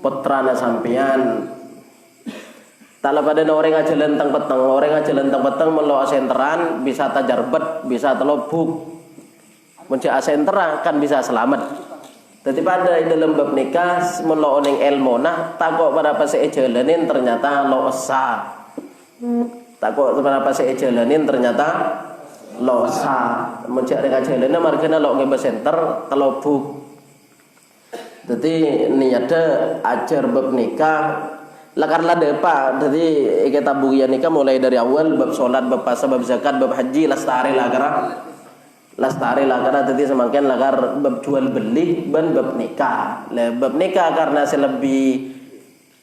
putrane sampeyan tala pada orang aja lentang peteng melo asenteran bisa tajarbet bisa telobuk mencak asenteran kan bisa selamat. Tapi pada dalam bab nikah melo oning ilmu nah takok pada pas ejelenin ternyata lo esa. Takok pada pas ejelenin ternyata lo esa. Mencak dengan ajelena margana lo ngebes center telobuk. Jadi niatnya ajar bab nikah lakarlah depa. Jadi kita bugian nikah mulai dari awal bab solat, bab puasa, bab zakat, bab haji lastari lakara jadi semakin lakar bab jual beli dan bab nikah. Bab nikah karena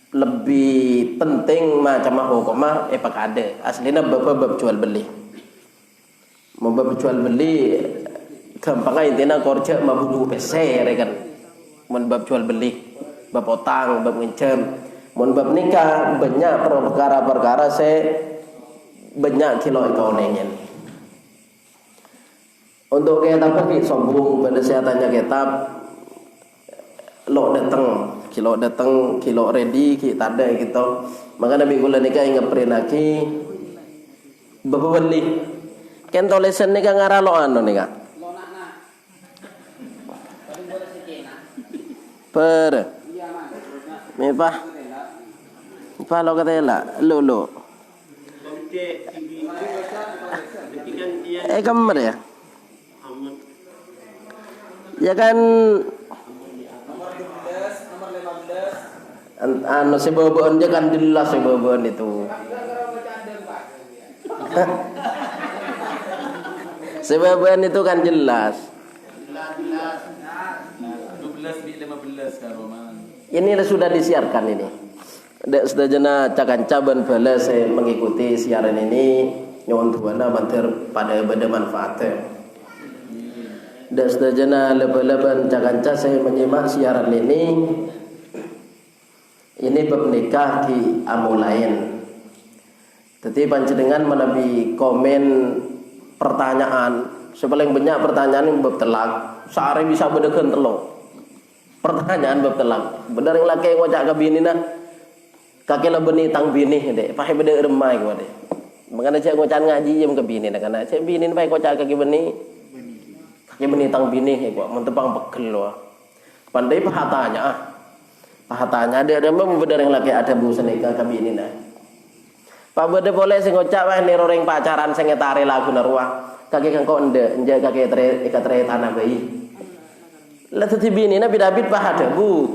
lebih penting macam hukumah pakade aslinya bab jual beli. Mau bab jual beli gampang intinya kerja mabudu PC kan. Mun bab jual beli, bab utang, bab ngincem. Mun bab nikah banyak perkara-perkara banyak kilo ekonomin. Untuk kita pergi sombong pada sehatannya kita lo datang kilo ready kita ada gitu. Maka Nabi kula nikah ingat perinaki beli kan tulisan nikah ngara lo anu nikah per mepah lo katela lo kamar ya kan anu si bobon dia kan jelas si bobon itu si bobon itu kan jelas 12 ini sudah disiarkan ini sudah jena cakan-caban balas saya mengikuti siaran ini nyuwun tuana banter pada benda manfaatnya. Dan sudah jena leban-leban cakanca saya menyimak siaran ini bab nikah di amulain. Jadi panjenengan menabi komen pertanyaan sepaling banyak pertanyaan bab telak sehari bisa bedekan telok pertanyaan bab telak bener yang laki ngocak ke bini nah kaki lebeni tang bini deh pakai beda remai gua deh makanya cek ngocak ngaji jam ke bini nah karena cek bini pakai ngocak kaki beni kaki beni tang bini gua mentepang pegel loh pandai pahatanya dia memang bener yang laki ada bu senika ke bini nah pak beda boleh sing ngocak wah nih orang pacaran sing ngetari lagu naruah kaki kangko ende kaki ikat tanah bayi lah tadi bini na bidabit pahada bu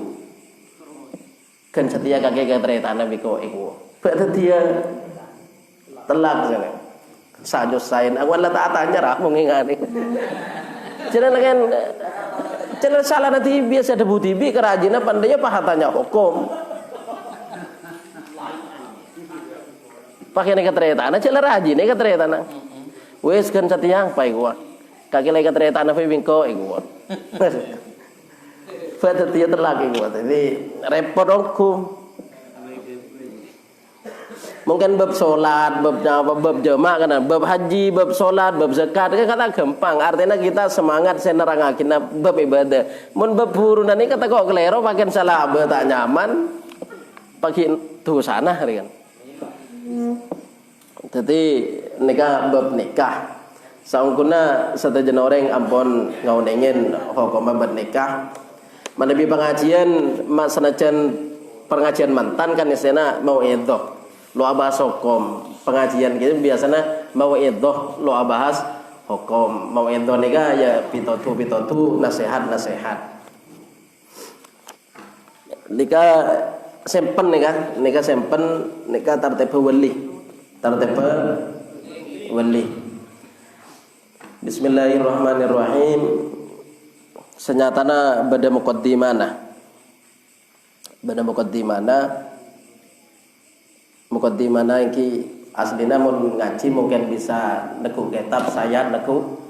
kan setia kaki ikat tanah biko iku pak dia telak sana sajos sain aku lah tak tanya rak mengingani jangan kan jangan salah nanti biasa debu tibi kerajina pandainya pahatanya hukum pakai ikat tanah jangan rajin ikat tanah wes kan setiang pai gua kaki lagi kat tanah fe bingko iku pada dia terlaki gua jadi repot aku mungkin bab solat bab jamaah kan bab haji bab solat bab zakat kan kata gampang artinya kita semangat saya nerangakin bab ibadah mun bab burunan ini kata kok kelero pakai salah tak nyaman pakai tuh sana kan jadi nikah bab nikah saungkuna satajen orang ampun ngaunengin hukum bab nikah manabi pengajian mas senajan pengajian mantan kan istilahnya mau itu lo abahas hukum pengajian gitu biasanya mau itu lo abahas hukum mau itu nikah ya pitotu nasihat nikah sempen nikah sempen nikah tartib wali Bismillahirrahmanirrahim. Senyatana bada muqaddimana iki aslina mun ngaji mungkin bisa neku kitab saya neku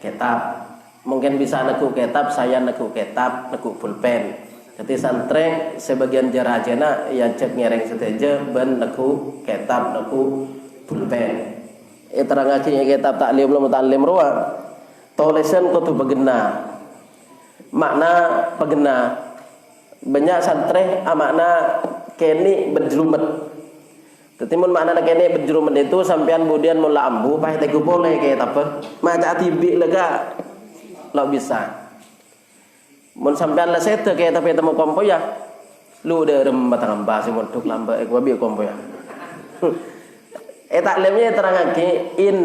kitab mungkin bisa neku kitab saya neku kitab neku pulpen. Jadi santri sebagian jarajena ya cek ngereng seteja ben neku kitab neku pulpen. Terangake kitab taklim mutalim ruwa tulisan kutu begena makna pegena banyak santri amakna kene berjerumet. Dadi mun maknana kene berjerumet itu sampean kemudian mula ambu pah teku boleh kayak apa? Maca tibi lega lo bisa. Mun sampean la sete kayak tapi temu kompo ya. Lu de rem batang amba si mun tuk lamba ek wabi kompo ya. Eta lemnya terangake in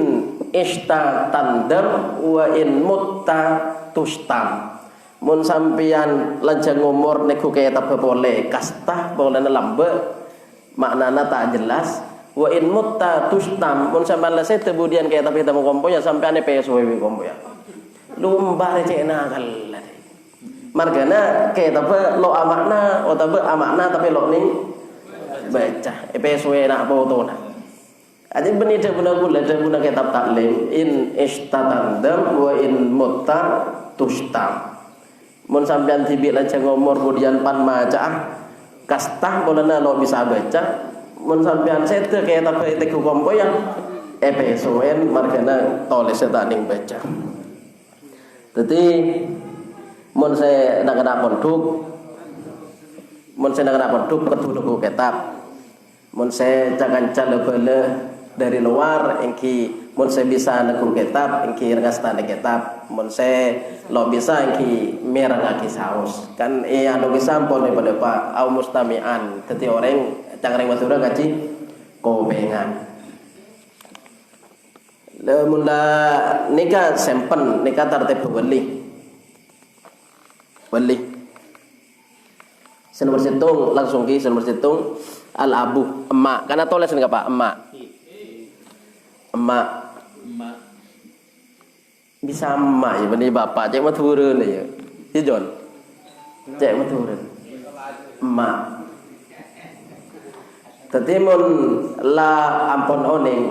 ishta tandam wa in mutta tustam. Mun sampean lanjang umur neku kaya tak boleh kastah boleh lambe maknana tak jelas wa in mutta tustam. Mun sampean lese kemudian kaya tapi temu kompo ya sampean PSW kompo ya. Lumba recena kal. Margana kaya tapi lo amakna atau amakna tapi lo ning baca PSW nak foto na. Aja benih dah guna gula dah guna kitab taklim in istatandam wa in mutta tustam. Mun sampean tibik lancang umur kemudian pan maca kastah bolana lo bisa baca. Mun sampean sete kayak tapi teku kompo yang PSWN margana tulis tak ning baca. Jadi mun saya nak kena pondok, mun saya nak kena pondok ketuduh kitab. Mun saya jangan calebele dari luar engki mun saya bisa nekul kitab engki rengastan kitab mun saya lo bisa engki merangaki saus kan anu kisampon daripada Pak au mustamian dadi orang cangreng matura gaji kobengan le mula nika sempen nika tartib wali senomor situng langsung ki senomor situng al abu emak karena tulis enggak Pak emak bisa emak ya benih bapak cek maturun ya si John cek maturun emak tadi mun la ampun oning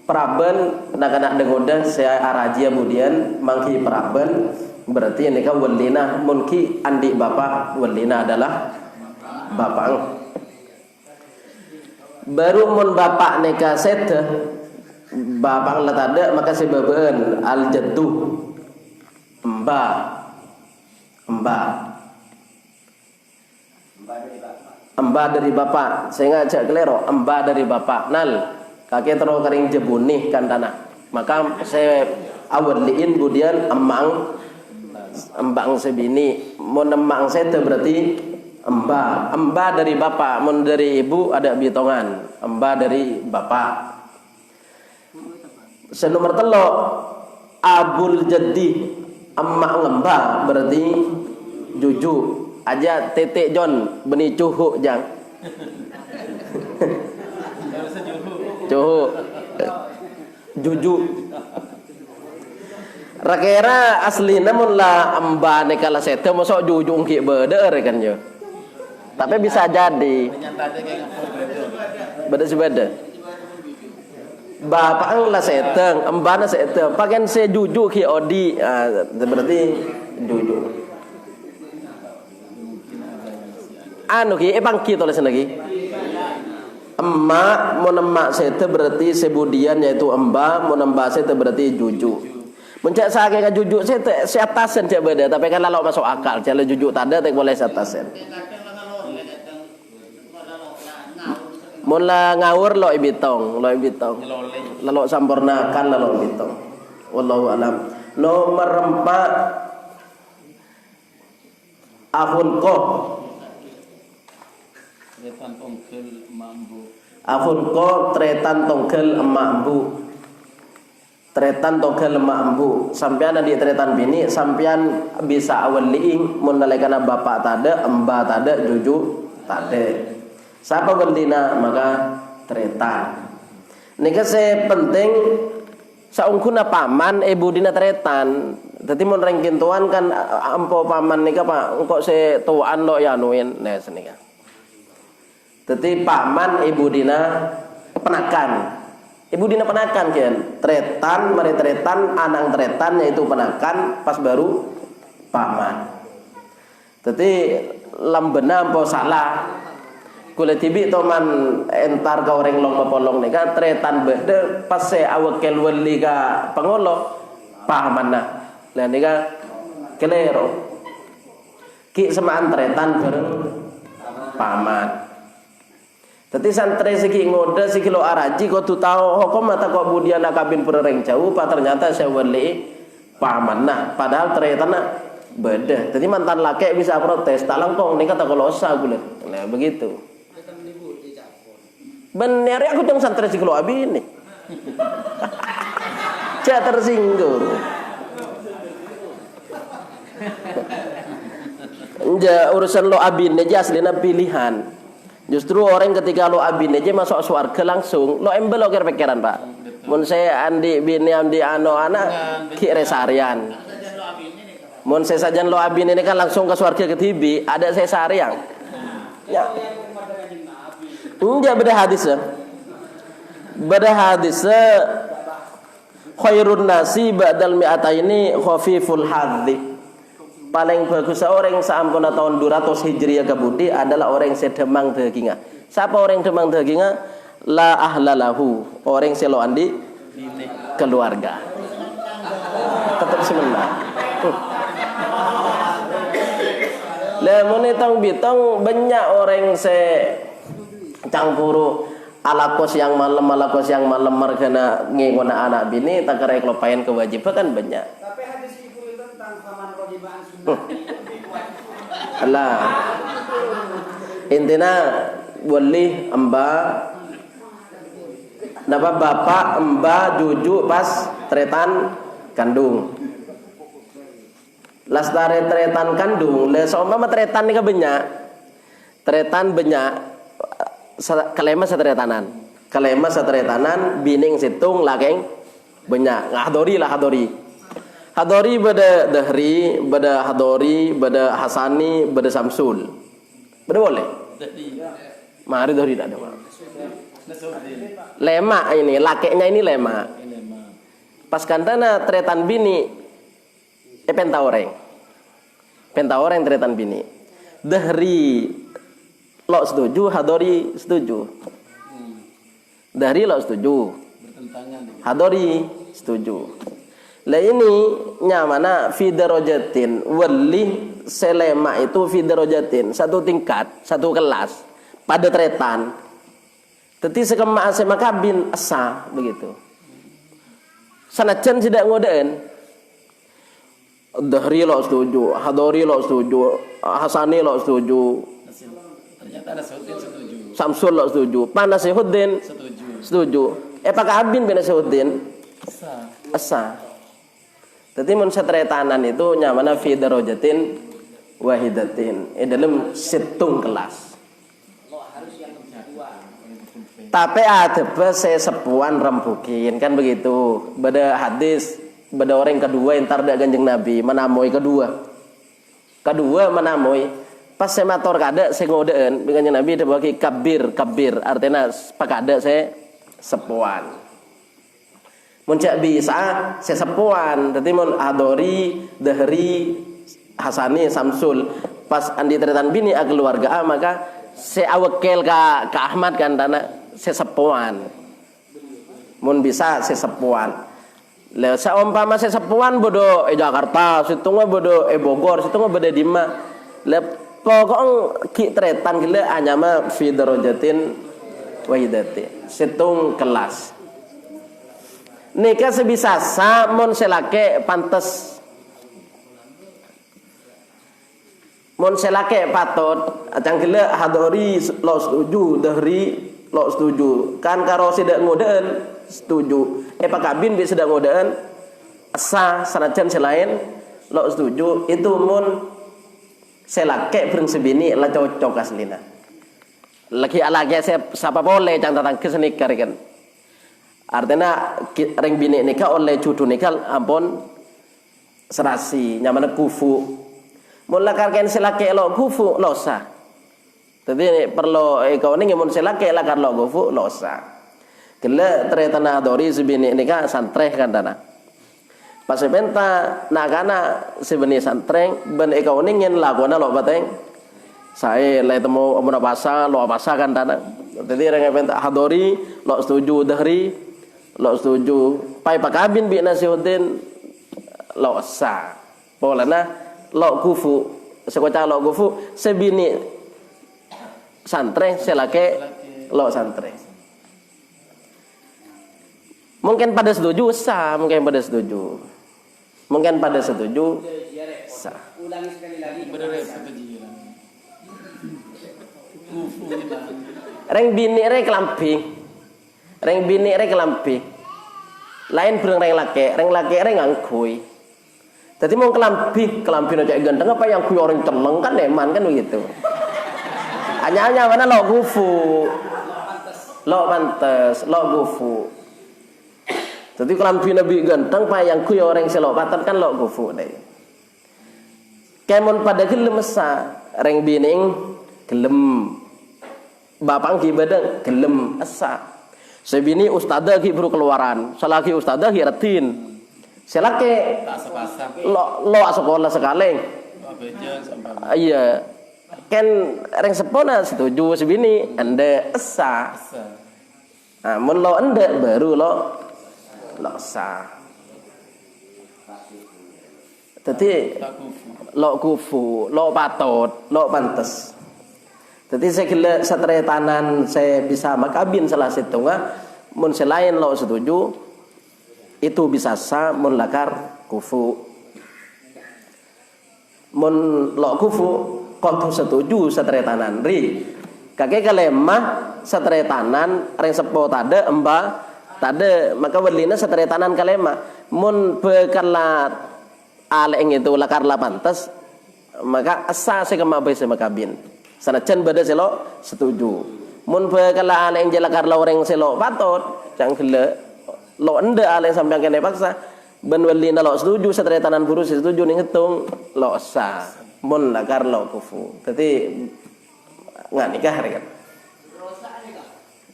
praben nak dengoda saya arajia kemudian mangki praben berarti ini kan walina munki andi bapak walina adalah bapak baru mun bapak neka sete bapak lat ada maka sebabeun al jaddu emba dari bapak saya ngajak kelero emba dari bapak nal kakek terlalu kering jebunih kan tanah maka saya awaliin kemudian embang sebini mun embang sete berarti emba dari bapak mun dari ibu ada bitongan emba dari bapak. Senomor telo abul jaddi emak ngembah berarti juju aja tetek John benih cuhuk jang cuhuk juju rakera asli namun lah amba nekala sete mosok juju ngki beder kan yo tapi bisa jadi beda sebeda bapak lah seteng, embana seteng, pakai saya juju ki odi, berarti juju. Anu ki, bangki tulis lagi. Emak, mau emak seteng berarti sebudian yaitu emba, mau embak seteng berarti juju. Mencak sakit kan juju seteng, seatasen cak beda, tapi kan lalu masuk akal, kalau juju tanda tak boleh seatasen. Mula ngawur lo ibitong lalu sampurnakan lalu ibitong wallahu alam. Nomor 4 ahun ko tretan tongkel emak embu sampean di tretan bini sampean bisa awal liing mun nalekana bapak tada emba tada juju tada siapa bendina maka tretan. Nika se penting saungkuna paman ibu dina tretan. Dadi mun rengkin tuan kan ampo paman nika Pak engko se tuan lo yanuin nes nika. Dadi paman ibu dina penakan. Ibu dina penakan kian. Tretan mari tretan anang tretan yaitu penakan pas baru paman. Dadi lambena ampo salah kulit tibi toman entar ka orang long popolong nika tretan bede pas se awekel weli ka pangolo pahamana lan nika kelero ki semaan tretan bareng paman. Tadi santri segi ngode segi lo araji kau tu tahu hukum mata kau budian kabin pereng jauh, pak ternyata saya wali paman. Nah, padahal tretan beda. Tadi mantan laki bisa protes, tak langkong nih kata kalau usah gue. Nah begitu. Bener aku dong santri segi lo abi ini. Cak tersinggung. Enggak, urusan lo abin aja aslinya pilihan. Justru orang ketika lo abin aja masuk surga langsung, lo embel lo pikiran pak. Mun saya andi bini andi anak kira sarian. Mun saya sajan lo abin ini kan langsung ke surga ketibi, ada saya sarian. Ya. Enggak, beda hadis. Beda hadis. Khairun nasi ba'dal mi'ataini khafiful hadzi. Paling bagus orang sampun tahun 200 Hijriah kebudi adalah orang yang sedemang dagingnya. Siapa orang demang dagingnya? La ahlalahu. Orang selo andi keluarga. Tetap semenang. Lemon itong bitong banyak orang se campuru alakos yang malam mergana ngingona anak bini tak kira kelopain kewajiban kan banyak. Tapi hadis itu tentang paman rojibaan sunnah. Alah. Intinya boleh amba napa bapak amba juju pas tretan kandung. Lastare tretan kandung, le seumpama tretan nika banyak. Tretan banyak kalema satretanan bining situng lakeng banyak hadori bada dahri bada hadori bada hasani bada samsul bada boleh mari dahri tidak ada lema ini lakeknya ini lema pas kandana tretan bini penta orang tretan bini dahri lo setuju, hadori setuju. Dari lo setuju. Hadori setuju. Lah ini nyamana fi darajatin wali selema itu fi darajatin satu tingkat, satu kelas pada tretan. Teti sekema asema kabin asa begitu. Sanajan tidak ngodeun. Dahri lo setuju, hadori lo setuju, hasani lo setuju. Ternyata ada setuju. Samsul lo setuju. Panas Syahudin setuju. Apakah abin bina Syahudin? Asa. Jadi mun satretanan itu nyamana fi darajatin wahidatin. Dalam situng kelas. Tapi ada saya sepuan rembukin kan begitu. Bada hadis, bada orang kedua entar dak Kanjeng Nabi menamoi kedua menamoi. Pas saya mator kada saya ngodeun dengan Nabi ada bagi kabir artinya pakada saya sepuan. Mun cak bisa saya sepuan, dadi mun hadori, dahri, hasani, samsul pas andi tretan bini keluarga maka saya awekel ka Ahmad kan dana saya sepuan. Mun bisa saya sepuan. Lah saumpama saya sepuan bodo Jakarta, situng bodo Bogor, situng bodo Dima. Lah pokok ki tretan gila anyama fi darajatin wahidati situng kelas nikah sebisa sa mon selake pantes mon selake patot acang gila hadori lo setuju dahri lo setuju kan karo tidak ngodeun setuju pak kabin bisa tidak ngodeun asa sanajan selain lo setuju itu mon selake bereng sebini lah cocok aslina. Lagi saya siapa boleh jangan datang ke sini kan. Artinya ring bini nikah oleh cucu nikah ampun serasi nyaman kufu. Mula karken selake lo kufu losa. Jadi perlu kau ni mun selake lah kan lo kufu losa. Kela teretana dori sebini nikah santreh kan dana. Pas sepenta nakana sebeni santreng ben eka oningin lagona lo bateng saya le temu amuna pasa lo pasa kan tanah jadi orang penta hadori lo setuju dahri lo setuju pai pakabin bi Nasyuddin lo sa polana lo kufu sekocak lo kufu sebini santre selake lo santre. Mungkin pada setuju sah, mungkin pada setuju. Mungkin pada setuju sah. Ulangi sekali lagi. Reng bini reng kelampi. Reng bini reng kelampi. Lain bereng reng laki reng angkui. Jadi mau kelampi no cek ganteng apa yang kui orang celeng kan eman kan begitu. Hanya mana lo gufu. Lo pantes, lo gufu. Jadi kelampi nabi ganteng apa yang kui orang selok patan kan lo gufu deh. Kemon pada gelem esa, reng bining gelem. Bapak ki bedeng gelem esa. Sebini ustadzah ki baru keluaran, selagi ustadzah ki retin. Selake lo sekolah sekali. Iya. Kan reng sepona setuju sebini ende esa. Nah, mun lo ende baru lo esa. Jadi lo kufu, lo patot, lo pantes. Jadi saya kira satretanan saya bisa makabin salah satu mun selain lo setuju itu bisa sah mun lakar kufu. Mun lo kufu kau setuju satretanan ri. Kakek kalemah satretanan reng sepo tade emba tade maka welina satretanan kalemah. Mun bekala aleng itu lakar la pantes maka asa saya kemabai sama kabin. Sanajan bada selo setuju. Mun bekala aleng jelakar la orang selo patot jang gele lo ende aleng sampai kene paksa ben welina lo setuju satretanan buru setuju ning hitung lo sah. Mun lakar lo kufu. Dadi nggak nikah kan.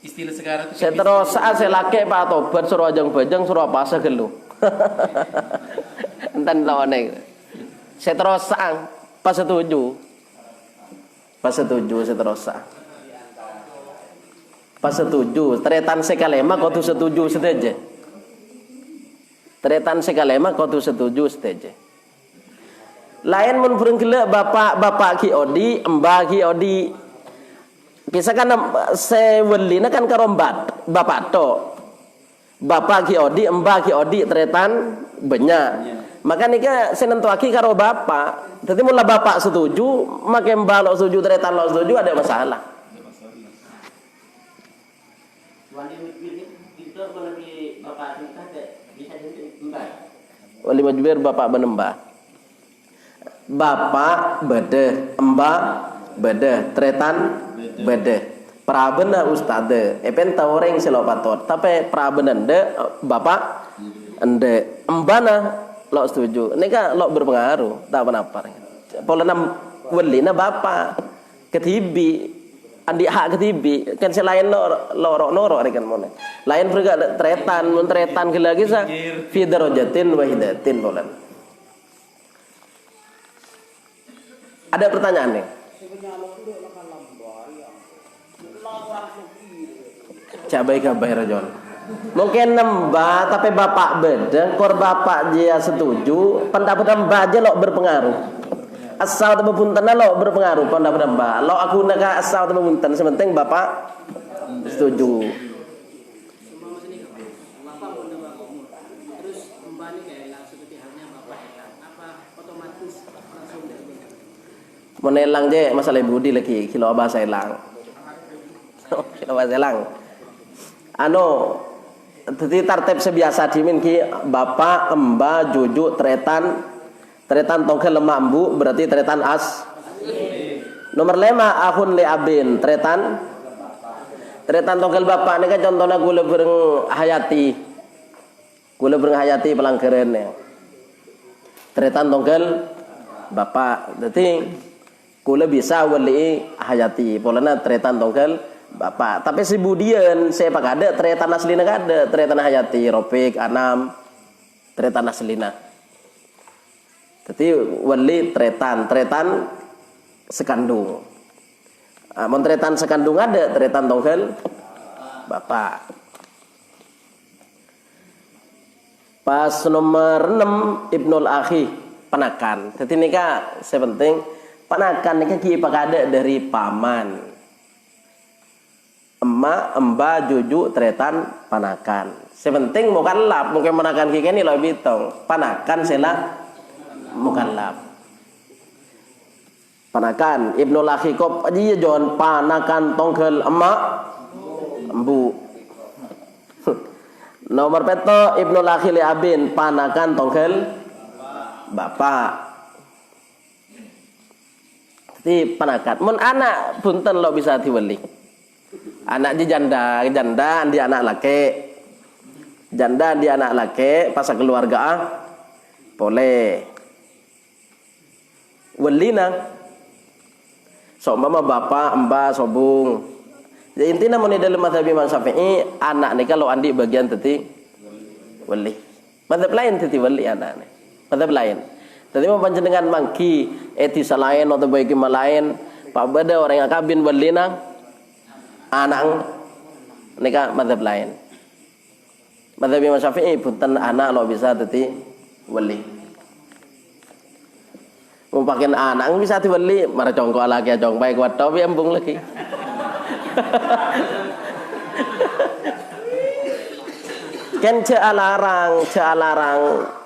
Istilah sekarang itu Seterosa selake pak tobat suruh ajang bajang suruh apa segelu. Enten lawane. Seterosa pas setuju. Pas setuju seterosa. Pas setuju, tretan sekalema kau tu setuju seteje. Tretan sekalema kau tu setuju seteje. Lain mun purung gila bapak ki odi, embah ki odi. Kisah kan sewelina kan karombat bapak to. Bapak ki odi, embah ki odi tretan banyak. Maka nika senentuaki karo bapak. Jadi mula bapak setuju, maka mbah lo setuju, tretan lo setuju ada masalah. Wali majbir bapak benembah. Bapak bede, embah bede, tretan bede. Prabena ustade, epen taworeng selopatot. Tapi prabena ende bapak ende embana lo setuju. Nika lo berpengaruh, tak apa-apa. Pola nam welina bapak ketibi andi hak ketibi kan selain loro rekan mone. Lain perga tretan mun tretan lagi sa fi darajatin wahidatin pola. Ada pertanyaan nih? Cabai kabai rajon. Mungkin nembah tapi bapak beda, kor bapak dia setuju, pendapat mbah aja lo berpengaruh. Asal tapi punten lo berpengaruh pendapat mbah. Lo aku naga asal tapi punten, sementing bapak setuju. Menelang je masalah budi lagi kilo abah saya lang. Kilo abah saya lang. Jadi tartib sebiasa dimin ki bapak, embah, jujuk, tretan tongkel lemak embu berarti tretan as. Nomor 5 ahun li abin tretan tongkel bapak ini kan contohnya gula bereng hayati pelanggaran ya. Tretan tongkel bapak. Jadi gula bisa wali hayati polana tretan tongkel bapak. Tapi si budian saya pak ada tretan aslina kada, tretan hayati ropik anam tretan aslina. Jadi wali tretan sekandung. Mun tretan sekandung ada tretan tongkel bapak. Pas nomor 6 Ibnul Akhi penakan. Jadi nikah sepenting Panakan ni kaki pakada dari paman. Emak, emba, juju, tretan, panakan. Sepenting mukallaf, mungkin panakan kiki ni lebih tong. Panakan sela mukallaf. Panakan Ibnu Lakhikop aja jon panakan tongkel emak, embu. Nomor peto Ibnu Lakhili abin panakan tongkel bapak. Jadi panakan. Mun anak punten lo bisa diweli. Anak di janda di anak laki. Janda di anak laki pas keluarga boleh. Welina. So mama bapak emba sobung. Jadi intinya mun dalam mazhab Imam Syafi'i anak ni kalau andi bagian teti weli. Mazhab lain teti weli anak ni. Mazhab lain. Tadi mau panjenengan mangki etis lain atau baik lain, pak beda orang yang kabin welina anak nikah mazhab lain. Mazhab Imam Syafi'i punten anak lo bisa teti weli. Mau pakai anak bisa diweli, mara jongko lagi jong baik kuat tapi embung lagi. Kan alarang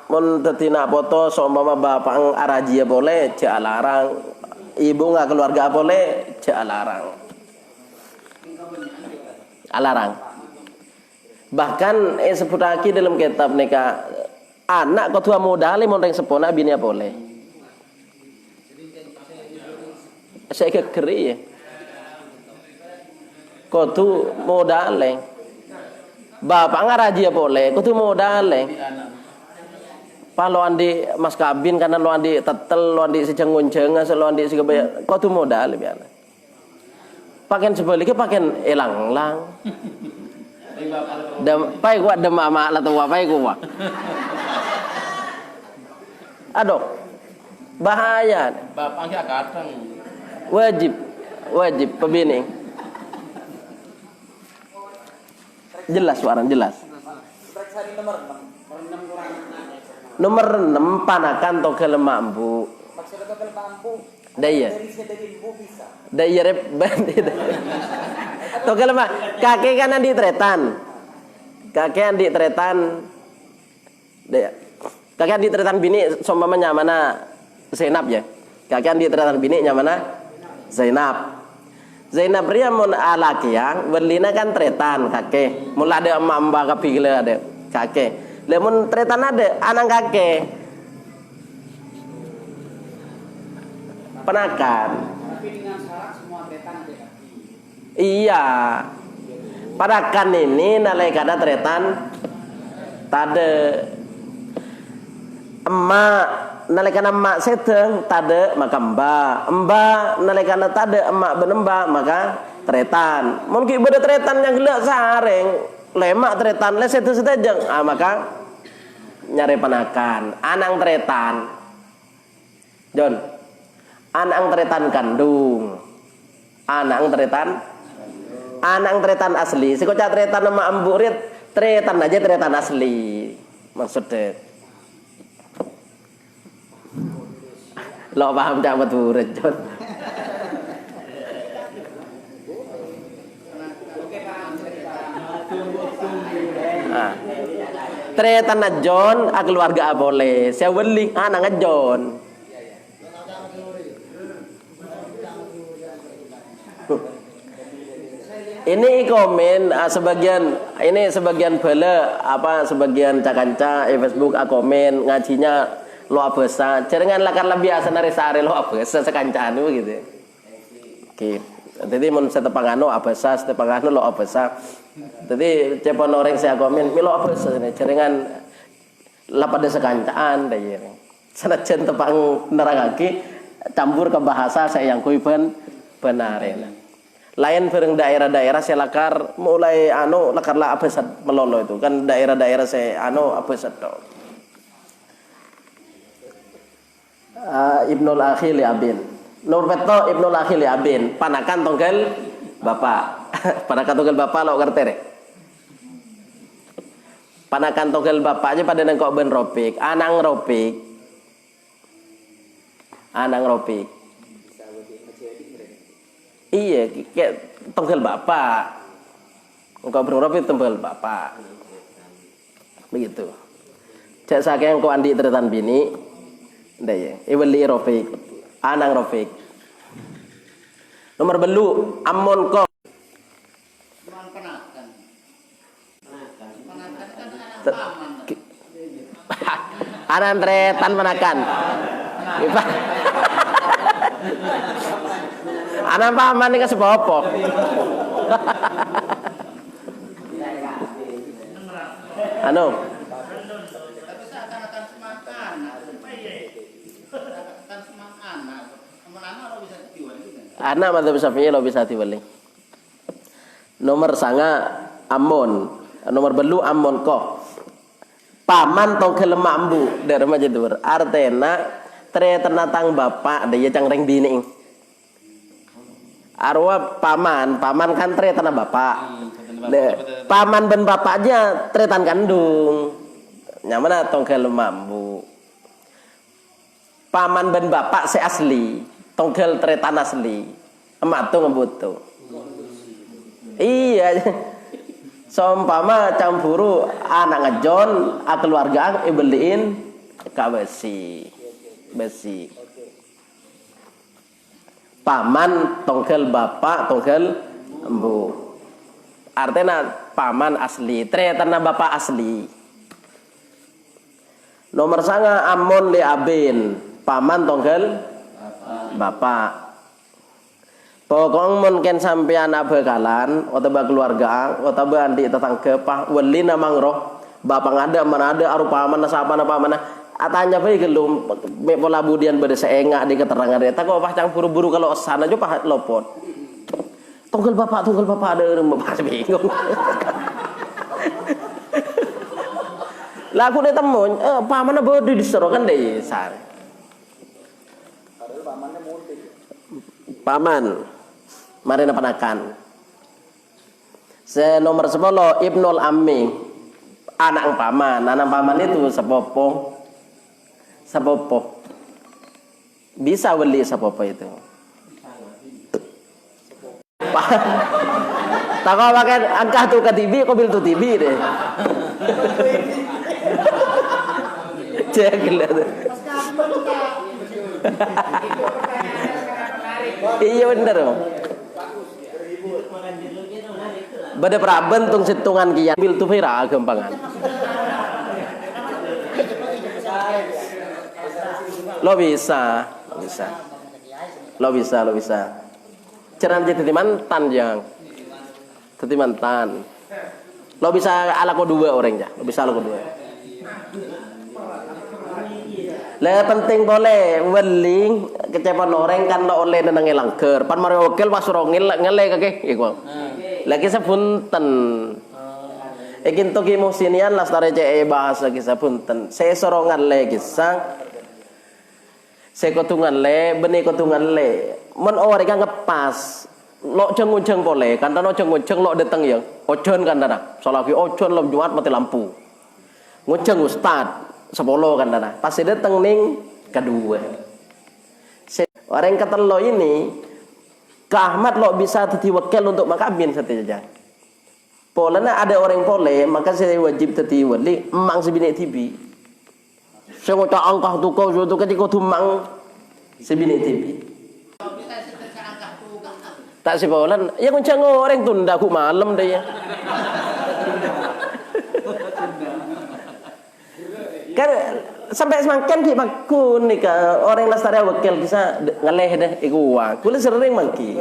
mun teti nak foto sama bapak arajia boleh alarang, ibu nggak keluarga boleh alarang. Bahkan sebut lagi dalam kitab nikah anak kau tua muda limon yang sepona bini boleh. Saya kekeri ya. Kau tu modal bapak ngaraji boleh, kau tu modal Kalau andi mas kabin karena lo andi tetel, lo andi secengun-cenga, lo andi segala, kau tu modal biar. Pakai sebaliknya pakai elang-lang. Pai gua dem ama lah tua pai gua. Aduh, bahaya. Bapaknya kadang wajib pebini. Jelas suaran jelas. Nomor 6 panakan togel mambu. Daya. Daya rep bandit. Togel mak kakek kan andi tretan. Kakek andi tretan. Daya. Kakek andi tretan bini sompamanya mana Zainab ya. Kakek andi tretan bini mana Zainab. Zainab ria mun alaki yang berlina kan tretan kakek. Mula ada emak-emak kapigile ada kakek. Lemon tretan ada anak kakek. Penakan. Tapi dengan syarat semua tretan ada kaki. Iya. Penakan ini nalai kada tretan tade emak nalekana emak sedeng tade maka emba nalekana tade emak benemba maka tretan. Mungkin beda tretan yang gelak sareng lemak tretan le sedeng maka nyari penakan anang tretan John anang tretan kandung anang tretan asli sikocak tretan emak emburit tretan aja tretan asli maksudnya lo paham cak betul John. Tretan John keluarga boleh saya beli anak John. Ini komen sebagian bala apa sebagian cakanca Facebook komen ngajinya lo abesa jaringan lakar lebih biasa nari sare lo abesa sekancaan gitu. Oke. Jadi mun setepangano abesa setepangano lo abesa. Jadi cepon orang saya komen milo abesa jaringan lapada sekancaan deh. Sanajan tepang nerangake campur ke bahasa saya yang kuiban benarena. Lain bareng daerah-daerah saya lakar mulai lakar lah abesat melolo itu kan daerah-daerah saya abesat to. Ibnul Akhili Abin. Nomor peto Ibnul Akhili Abin. Panakan tongkel bapak. Panakan tongkel bapak lo ngerti deh. Panakan tongkel bapaknya pada nengkok ben ropik. Anang ropik. Iya, kayak tongkel bapak. Engkau berurap itu tongkel bapak. Begitu. Cak sakit engkau andi tretan bini. Ndak ya. Ibeli Rofik. Anang Rofik. Nomor belu Amon ko. Penakan kan anak paman. Anan tretan menakan. Anak paman ini kasih apa? Anu. Tapi saya akan semakan. Akan semakan. Anak lo bisa dijual gitu. Anak madzhab Syafi'i lo bisa dibeli. Nomor sanga Amon. Nomor belu Amon ko. Paman tongkel mambu dari remaja itu artena tre tenatang bapak dia cangreng bini. Arwah paman kan tre tanah bapak. Paman ben bapak aja tre tan kandung. Nyamana tongkel mambu. Paman ben bapak se asli, tongkel tre tan asli. Emak tuh ngebut tuh. Iya. Sompama campuru anak ngejon keluarga ibeliin ka besi. Paman tongkel bapak tongkel embu. Artinya paman asli, tre tanah bapak asli. Nomor sanga Amon li abin, paman tongkel bapak. Pokok mungkin sampean bekalan atau keluarga atau andi tetangga pah welina mangro bapak ngada mana ada arupa mana sapa apa mana atanya bae gelum me pola budian bade seenga di keterangan eta kok pah cang buru-buru kalau sana aja pah lopot tunggal bapak ada bapak bingung lah aku dia temu paman bode diserokan deh sar paman mari napanakan. Nomor 10 Ibnul Ammi, anak paman. Anak paman itu sepopo. Bisa beli sepopo itu. Tak kau pakai angka tuh ke TV, kau bil tuh TV deh. Cek lihat. Iya bener. Bada prabentung situngan kian bil tu pira gempangan. Lo bisa. Ceran jadi mantan jang. Jadi mantan. Lo bisa ala ko dua orang ja. Lo bisa ala ko dua. Le penting boleh weling kecepan orang kan lo oleh nang langker. Pan mari wakil pas rongil ngele kake iku. Lagi sepunten. Ikin to ki musinian lastare ce bahasa ki sepunten. Se sorongan le kisah. Se kotungan le, beni kotungan le. Men ore kan ngepas. Lo jeng-jeng boleh, kan no jeng-jeng lo datang ya. Ojon kan dana. Salaki ojon lo Jumat mati lampu. Ngujeng ustad 10 kan dana. Pasti datang ning kedua. Orang ketelo ini Kak Ahmad lo bisa teti wakil untuk makabin saja. Polanya ada orang pole, maka saya wajib teti wali emang sebini TV. Saya ngocak angkah tu kau tu ketika tu emang sebini TV. Tak si polan, ya ngocak orang tunda aku malam deh ya. Kan sampai semakin ki makun nih orang lastari wakil bisa ngaleh deh iku uang. Kula sering mangki.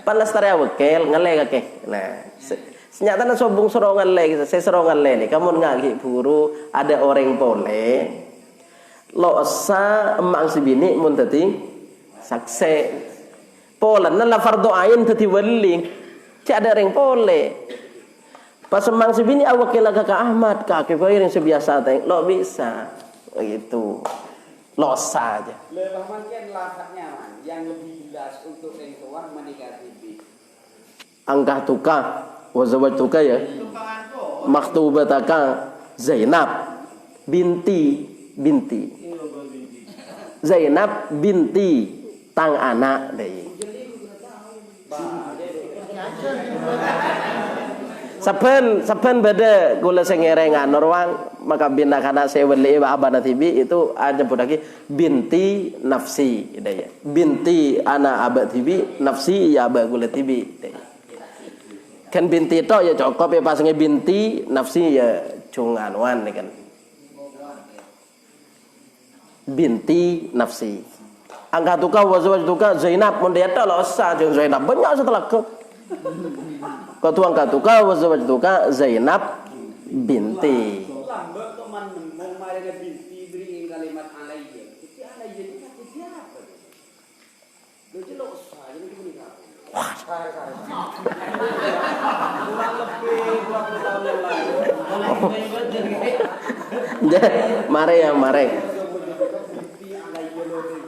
Pan lastari wakil ngaleh kake. Nah, senyata na sobong sorongan le kita, saya sorongan le nih. Kamu ngaki buru ada orang pole. Lo sa emang si bini mun tadi sakse. Polan na la fardu ain tadi wali. Cak ada orang pole. Pas emang si bini awakil Kakak Ahmad kaki bayar yang sebiasa teng lo bisa. Itu los saja. Lebih makin lafaznya yang lebih jelas untuk yang tua menikah TV. Angkah tukah, wazawaj tukah ya. Maktubataka Zainab binti. Zainab binti tang anak deh. Saben beda kula sing ngerengan ruang maka bina kana seweli wa abana tibi itu nyebut lagi binti nafsi ya. Binti ana abad tibi nafsi ya abad kula tibi. Kan binti tok ya cukup ya pasangnya binti nafsi ya cunganuan kan. Binti nafsi. Angkatuka wa zawajtuka Zainab mun dia tok lo usah jeung Zainab banyak setelah kau. Kau tuang katuka wa zawajtuka Zainab binti. Lambat teman mau marahnya binti beri kalimat alayya. Itu alayya itu artinya apa? Lo jelas usah jadi menikah. Wah, kurang lebih 20 tahun yang lalu. Mare.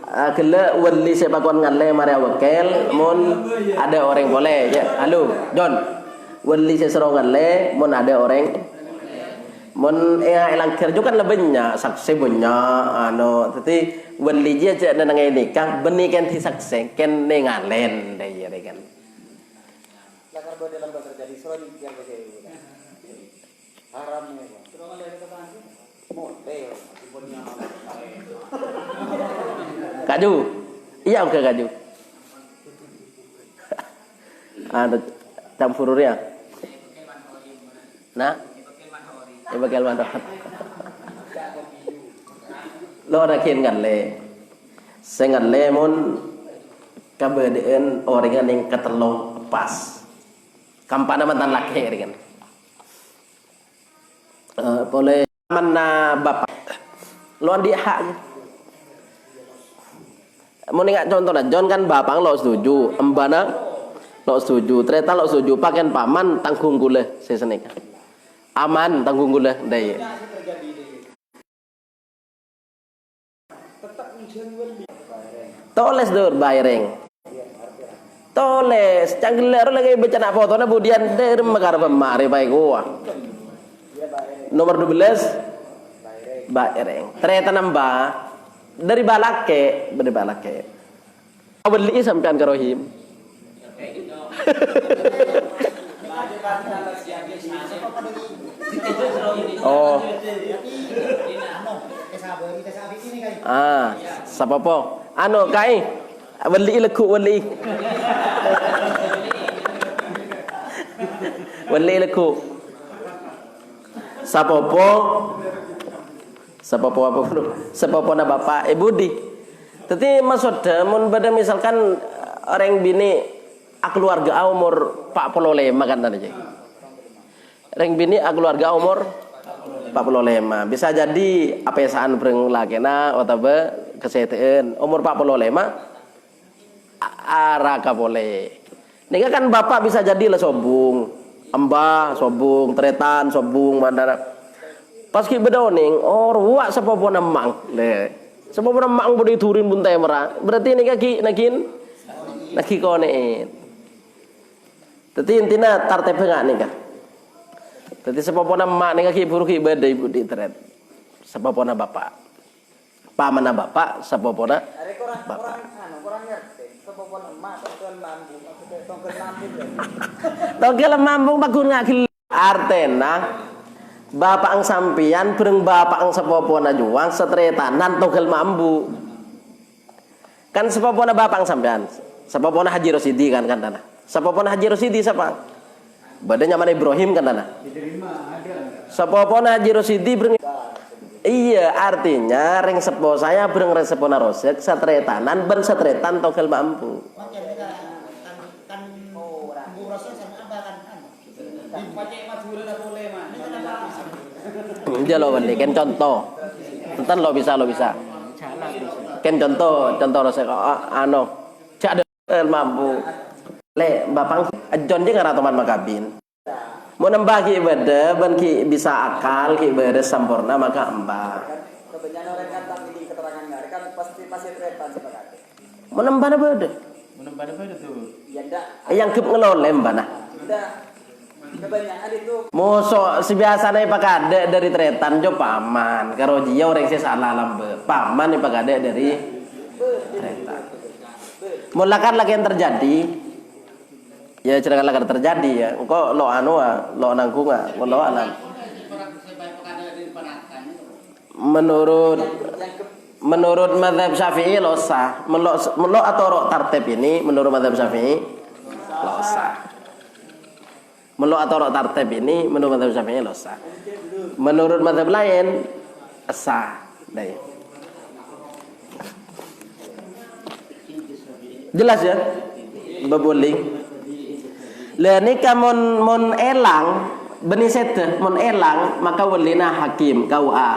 Kela wali sepakon ngalle mare wakil mun ada orang boleh ya. Halo, John. Wali sesero ngalle mun ada orang mun elang kerja kan lebihnya saksi banyak tapi wali dia cak nang nikah benih kan ti saksi kan ngalen deh ya kan. Lakar bo dalam bahasa terjadi selalu yang begitu. Haramnya. Terus ada kata motel punya Kaju. Iya ke kaju. Ada campur ya. Nah. Ibakal mandohat. Lo ada kian galle. Sing galle mun kabedeen orang yang ketelong pas. Kampana mantan laki kan. Boleh mana bapak. Lo andi hak. Mau ingat contoh lah, John kan bapang lo setuju, embana lo setuju, ternyata lo setuju, pakaian paman tanggung gule sesenika, aman tanggung gule, daya. Toles dur bayring, toles, canggiler lagi bencana foto na budian der megar pemari baik gua. Nomor 12 bayring, ternyata nambah. Dari balake. Awali sampean ke Rohim. Oh. Sapopo. Anu kai. Wali leku wali. Wali leku. Sapopo apa bro? Sapopo na bapak budi. Tapi maksudnya mun pada misalkan orang bini keluarga umur 45 kan tadi. Orang bini keluarga umur 45. Bisa jadi apesaan breng lakena otabe kesehatan umur 45 araka boleh. Nika kan bapak bisa jadi lah sobung, embah sobung, tretan sobung mandara. Pas ki bedoning ruak sepopo namang le sepopo namang bodi turin buntai merah berarti ini kaki naki konein teti intina tarte pengak nika teti sepopo namang nika ki buru ki bedai budi teret sepopo na bapak paman na bapak sepopo na bapak kurang ngerti sepopo emak tongkel lambung bagun ngakil artena bapak ang sampian bereng bapak ang sepopo na juang setretanan togel mambu kan sepopo na bapak ang sampian sepopo na Haji Rosidi kan tanah sepopo na Haji Rosidi siapa badannya mana Ibrahim kan tanah sepopo na Haji Rosidi bereng iya artinya ring sepo saya bereng ring sepo na Rosek setretanan ben setretan togel mambu Jalo balik kan contoh, tentang lo bisa, kan contoh rasa cak ada mampu, le bapang John dia nggak teman makabin, mau nambah ki ibadah, ban ki bisa akal ki ibadah sempurna maka embah. Kebanyakan orang kan tak ini keterangan kan pasti tretan sebagai. Mau nambah ibadah tuh. Ya ndak. Yang kep ngelolem bana. Kebanyakan itu musuh sebiasa nih pakade dari tretan jo paman karo dia orang sih salah lambe paman nih pakade dari tretan mulakan lagi yang terjadi Ya cerita akan terjadi ya. Engkau lo anu lo nanggung lo alam. Menurut mazhab Syafi'i lo sah. Melo atau rok tartib ini menurut mazhab Syafi'i lo sah. Melo atau rok tartib ini menurut mazhab Syafi'i lo sah. Menurut mazhab lain sah. Dai. Jelas ya? Baboling. Lah nika mon elang beni sete mon elang maka welina hakim KUA.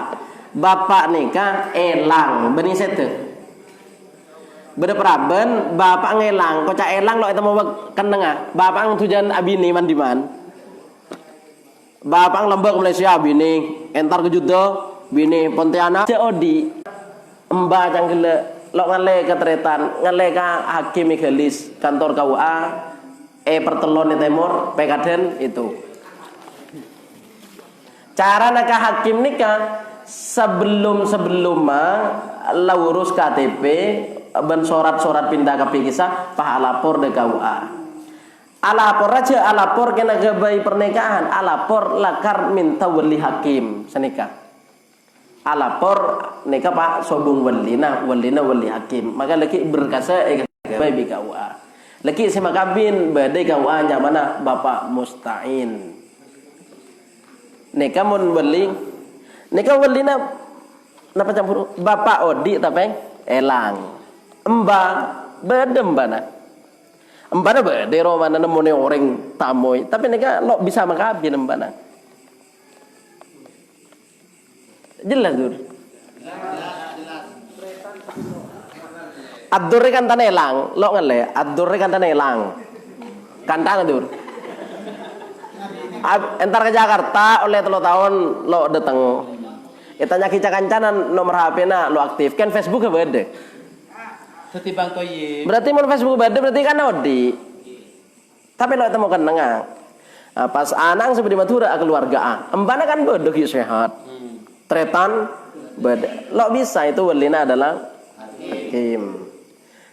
Bapak nika elang beni sete. Beda praben bapak ngelang kocak elang lo eta mau kenenga. Bapak tujuan abini mandiman. Bapak lembek Malaysia bini entar ke judo bini Pontianak COD emba canggele lo ngale ketretan ngale ka hakim Igalis kantor KUA pertelon di timur pekaden itu cara naka hakim nikah sebelum la urus KTP ben sorat pindah ke kisah pah lapor de KUA alapor aja alapor kena gabai pernikahan alapor lakar minta wali hakim senikah alapor nikah pak sobung walina wali hakim maka lagi berkasa gabai bi KUA lagi si makabin badai KUA nya mana Bapak Musta'in. Nikah mun wali na napa campur Bapak Odi tapeng elang. Emba bedem bana. Embana bade ro mana nemone orang tamoy tapi nikah lo bisa makabin embana. Jelas dur. Adur kan tanah elang, lo ngale. Adur kan tanah elang, kantang adur. Entar ke Jakarta oleh 3 tahun lo datang. Itanya kica kancanan nomor HP na lo aktif kan Facebook beda. Setibang toye. Berarti mau Facebook beda berarti kan Odi. Tapi lo temu kan nengah. Nah, pas anang seperti matura keluarga embana kan beda sehat. Tretan beda. Lo bisa itu welina adalah hakim.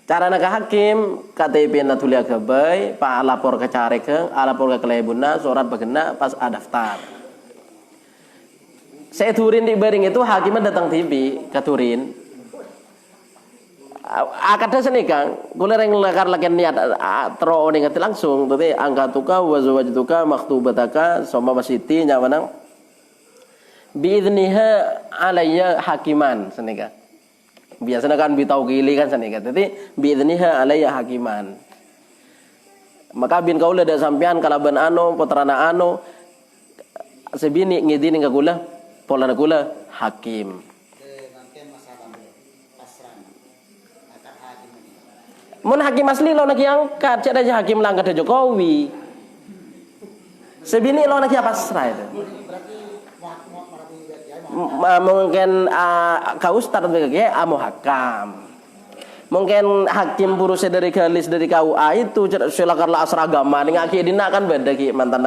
Cara nak hakim KTP na tulia gabai pa lapor ke careke lapor ke kelebuna surat bagena pas daftar saya turin di bering itu hakimnya datang TV ke turin akadnya seni kang gula reng lakar lakian niat tero ingat langsung tapi angkatuka wazwajtuka maktubataka soma masiti nyamanang biidniha alayya hakiman seni kang biasanya kan bitau gili kan sanika jadi biidniha alayya hakiman maka bin kaula da sampean kalaban ano putrana ano sebini ngidini ka kula polana kula hakim mun hakim asli lo nak angkat cak aja hakim langkat Jokowi sebini lo nak pasrah itu mungkin kau ustad begitu muhakam mungkin hakim burusnya dari galis dari KUA itu silakanlah seragama dengan akidina kan beda ki mantan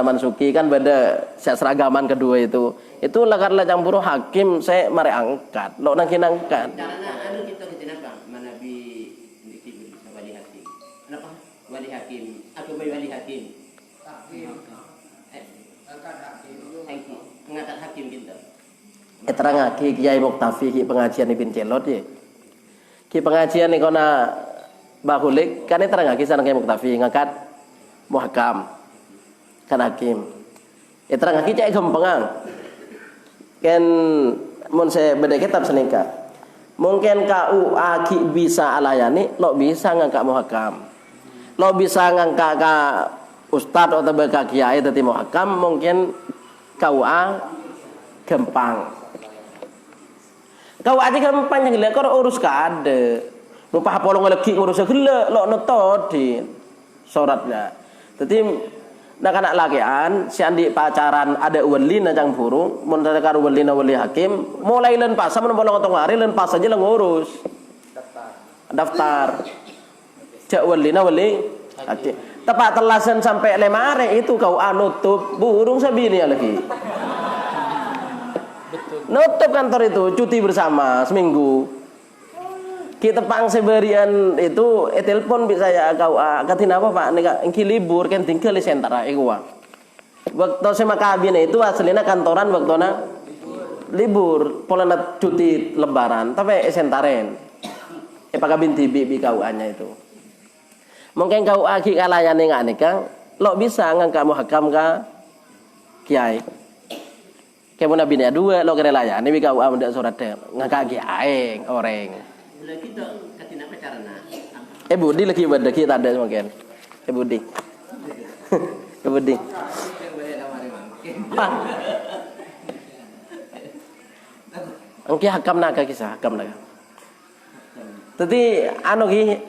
mansuki kan beda seragaman kedua itu lakarlah campur hakim saya mari angkat lo nangkin angkat Caranya anu kita kenapa manabi wali hakim kenapa wali hakim aku wali hakim ngangkat hakim kita. Terang ki Kiai Muktafi ki pengajian Ibn Celot ye. Ki pengajian ni kona bahulik kan terang ki sana Kiai Muktafi ngangkat muhakam kan hakim. Terang ki cek gempengang. Ken mun saya beda kitab senika. Mungkin KUA ki bisa alayani lo bisa ngangkat muhakam. Lo bisa ngangkat ka ustad atau ka kiai tadi muhakam mungkin KUA gampang. KUA aja gampang yang gila kau urus kada. Lupa polong lagi ngurus gila lo nonton di suratnya. Jadi nak anak lakian si andi pacaran ada wali najang burung, mun karo wali hakim, mulai len pas mun polong otong hari len pas aja ngurus. Daftar. Cak wali hakim. Tepat telasan sampai lemare itu kau nutup burung sabini lagi. Nutup kantor itu cuti bersama seminggu. Kita pang seberian itu telepon bisa ya kau katin apa Pak nek engki libur kan tinggal di sentara iku wa. Waktu saya makabin itu aslinya kantoran waktuna libur, polana cuti lebaran, tapi sentaren. Pakabin tibi bi KUA-nya itu. Mungkin KUA ki kalayane ngak nikang, lo bisa ngangka muhakam ka kiai. Kamu nabi nya dua lo kira layane bi KUA mendak surat ngangka kiai orang. Lagi tu katina apa carana? Budi lagi benda kita ada mungkin. Budi. Budi. Angki hakam naga kisah hakam naga. Tadi anu ki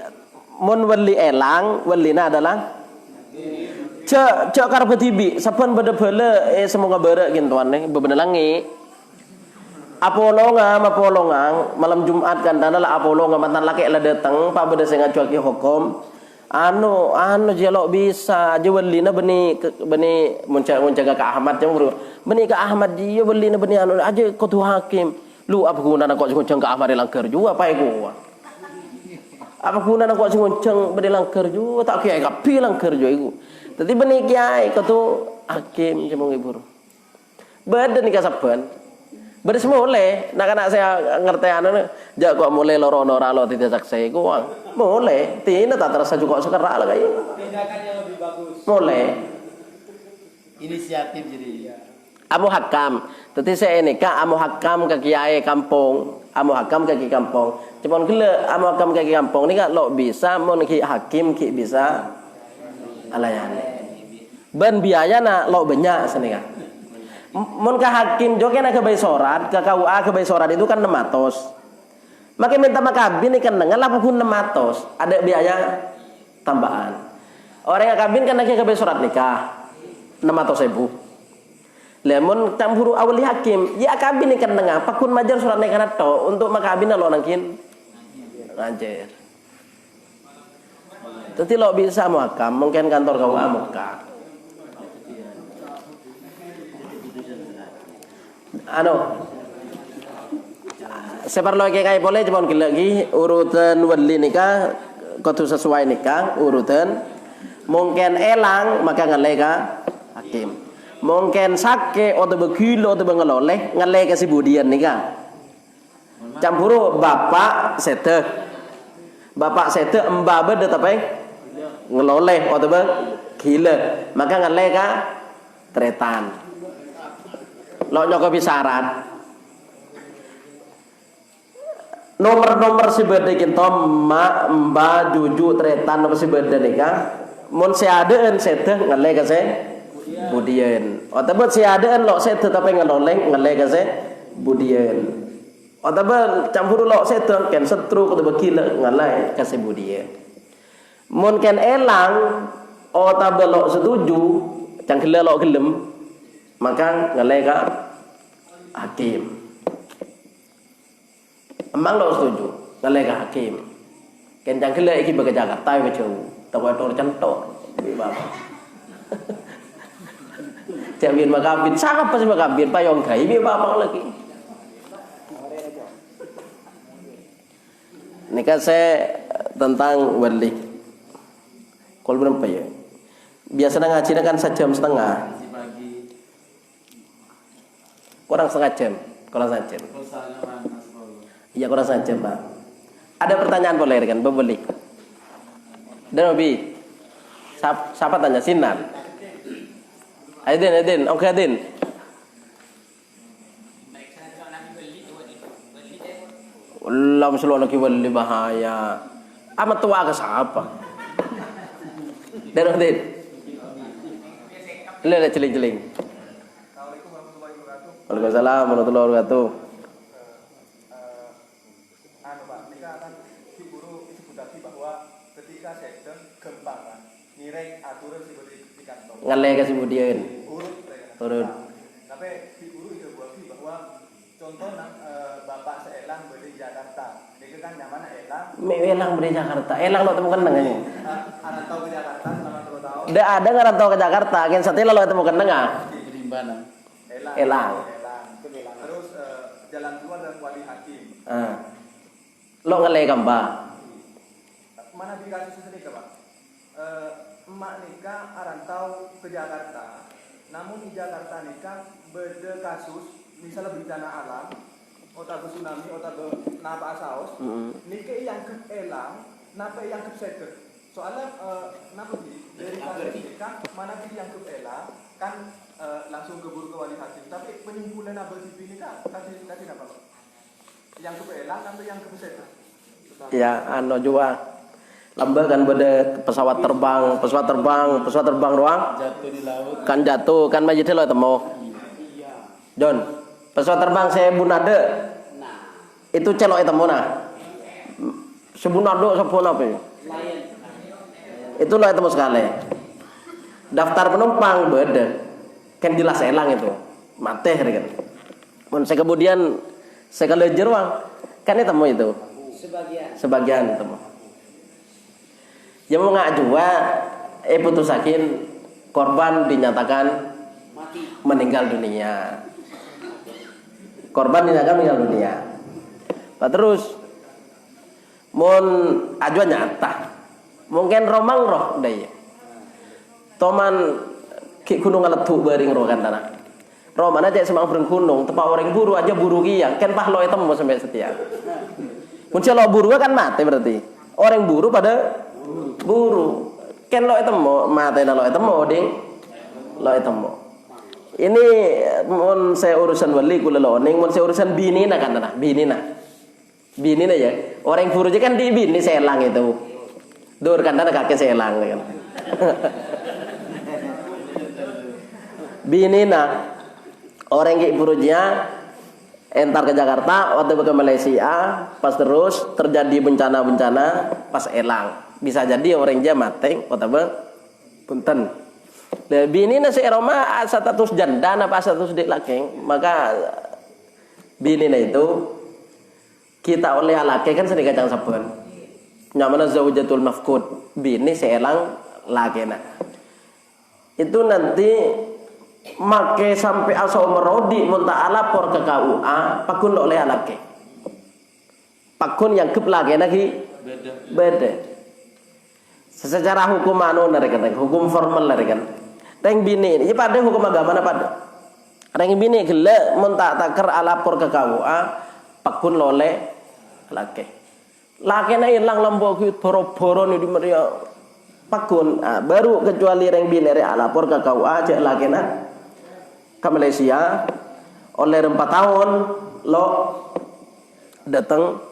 mun wali elang walina adalah cek karep tibi saben bede-bele semoga barek kintuan nih bebenelangi apolongang malam Jumat kan dana lah apolongang mantan laki lah datang pak bede sing ngajuaki hukum anu jelok bisa aja walina beni muncaga ke Ahmad jam beni ke Ahmad dia walina beni anu aja kutu hakim lu apa guna nak kok nguncang ke Ahmad langgar juga apa iku apa guna nak kok nguncang beni langgar juga tak kiai kapi langgar juga iku tadi beni kiai kutu hakim jam ibu badan nikah saban beres mulai, nak saya ngerti anu, jak kok mulai loro-loro lo tidak saksi, gua mulai, tina tak terasa juga sekerak lah kayak. Tindakannya lebih bagus. Mulai. Inisiatif jadi. Amu hakam, tadi saya ini kak amu hakam ke kiai kampung, amu hakam ke kiai kampung. Cuman gila amu hakam ke kiai kampung ni kan lo bisa, mau ki hakim ki bisa, alayane. Ben biaya nak lo banyak sini kan. Mun ka hakim joke nak kebai sorat, ke KUA kebai sorat itu kan 600. Maka minta makabin ikan dengan 600 ada biaya tambahan. Orang yang kabin kan nak kebai sorat nikah 600.000. Lemon campur awali hakim, ya kabin ikan dengan pakun majar surat nikah nato untuk makabin lo nangkin ngajar. Tapi lo bisa muhakam, mungkin kantor KUA muka. Anu seperlo kayak boleh cuman lagi urutan wali nikah kudu sesuai nikah urutan mungkin elang maka ngalai ka hakim mungkin sake atau begilo atau bengeloleh ngalai ka si budian nikah campuru bapak sete embabe de tapi ngeloleh atau gila maka ngalai ka tretan lo nyokopi syarat nomor si beda kita mak mbak juju tretan nomor si beda nikah mun si adaan sete ngalai kase budian atau si adaan lo sete tapi ngaloleng ngalai kase budian atau campur lo sete kan setru atau bekila ngalai kase budian mun kan elang atau lo setuju cangkila lo gelem maka ngalai ka hakim. Emang lo setuju ngalai ka hakim. Kencang kele iki bagi Jakarta we jauh. Tawa tor centok. Bapak. Jawin makabin sakap pas makabin payong gai bi bapak lagi. Nikah saya tentang wali. Kalau berapa ya? Biasanya ngajinya kan 1,5 jam. Kurang setengah jam. Iya kurang setengah jam Pak. Ada pertanyaan boleh kan? Boleh. Dan Obi, siapa tanya Sinan? Aidin, oke Aidin. Allah seluruh lagi wali bahaya. Amat tua ke siapa? Dan Aidin. Lihat celing-celing. Waalaikumsalam warahmatullahi wabarakatuh. Pak, kita akan diburu disebutasi bahwa ketika sedang gempa kan, nireng aturan seperti di kantong. Ngalai kasih budian. Urut. Tapi diburu itu bahwa contoh bapak seelang beri Jakarta, itu kan nyaman elang. Elang beri Jakarta. Elang lo temukan nengahnya. Rantau ke Jakarta selama 2 tahun. Udah ada ngerantau ke Jakarta. Kan satela lo temukan nengah. Elang. Terus jalan keluar dan wali hakim. lo ngale kamba. Mana di kasus ini Pak? Emak nikah arantau ke Jakarta, namun di Jakarta nikah beda kasus, misalnya bencana alam, otak tsunami, otak napa asaos, nikah yang ke elang, napa yang ke second. Soalnya napa sih dari kasus nikah mana yang ke elang kan langsung keburu ke wali hakim, tapi penyimpulan abal sipi nikah kasih apa Pak? Yang ke elang, napa yang ke second? Ya, anu juga. Lamba kan beda pesawat terbang doang. Jatuh di laut. Kan jatuh, kan majite lo temu. John, pesawat terbang saya bunade. Itu celok temu nah. Sebunado sepuna apa? Itu lo temu sekali. Daftar penumpang beda. Kan jelas elang itu. Mate kan. Mun saya kemudian saya kelejer wang. Kan temu itu. Sebagian temu. Ya mau nggak juga, putusakin korban dinyatakan meninggal dunia. Korban dinyatakan meninggal dunia. Nah, terus, mun ajuan nyata, mungkin romang roh daya. Toman ki gunung ngeletuk bering roh kan tanah. Roh mana cek semang bereng gunung, tepak orang buru aja buru kia, kan pahlo itu mau sampai setia. Muncul lo buru kan mati berarti. Orang buru pada buru ken lo itemo mate na lo itemo ding lo itemo ini mun saya urusan wali kula lo ning mun saya urusan bini na kan bini na ya orang buru aja kan di bini selang itu dur kan kakek selang kan bini na orang ki burunya entar ke Jakarta waktu ke Malaysia pas terus terjadi bencana pas elang bisa jadi orang dia mati atau punten lebih ini nasi Roma status janda apa status dik laki maka bini itu kita oleh laki kan sedih kacang sabun nyamana zaujatul mafqud bini seelang laki itu nanti make sampai asal merodi munta lapor ke KUA pakun oleh laki pakun yang kep lagi lagi beda. Secara hukum anu narikan, hukum formal narikan. Reng bini ini, pada hukum agama apa pada? Reng bini gila mentak taker alapor ke KUA, pakun lole laki. Laki na hilang lambok itu boro-boro nih di Maria pakun. Baru kecuali reng bini alapor ke KUA, cek laki na ke Malaysia oleh 4 tahun lo datang.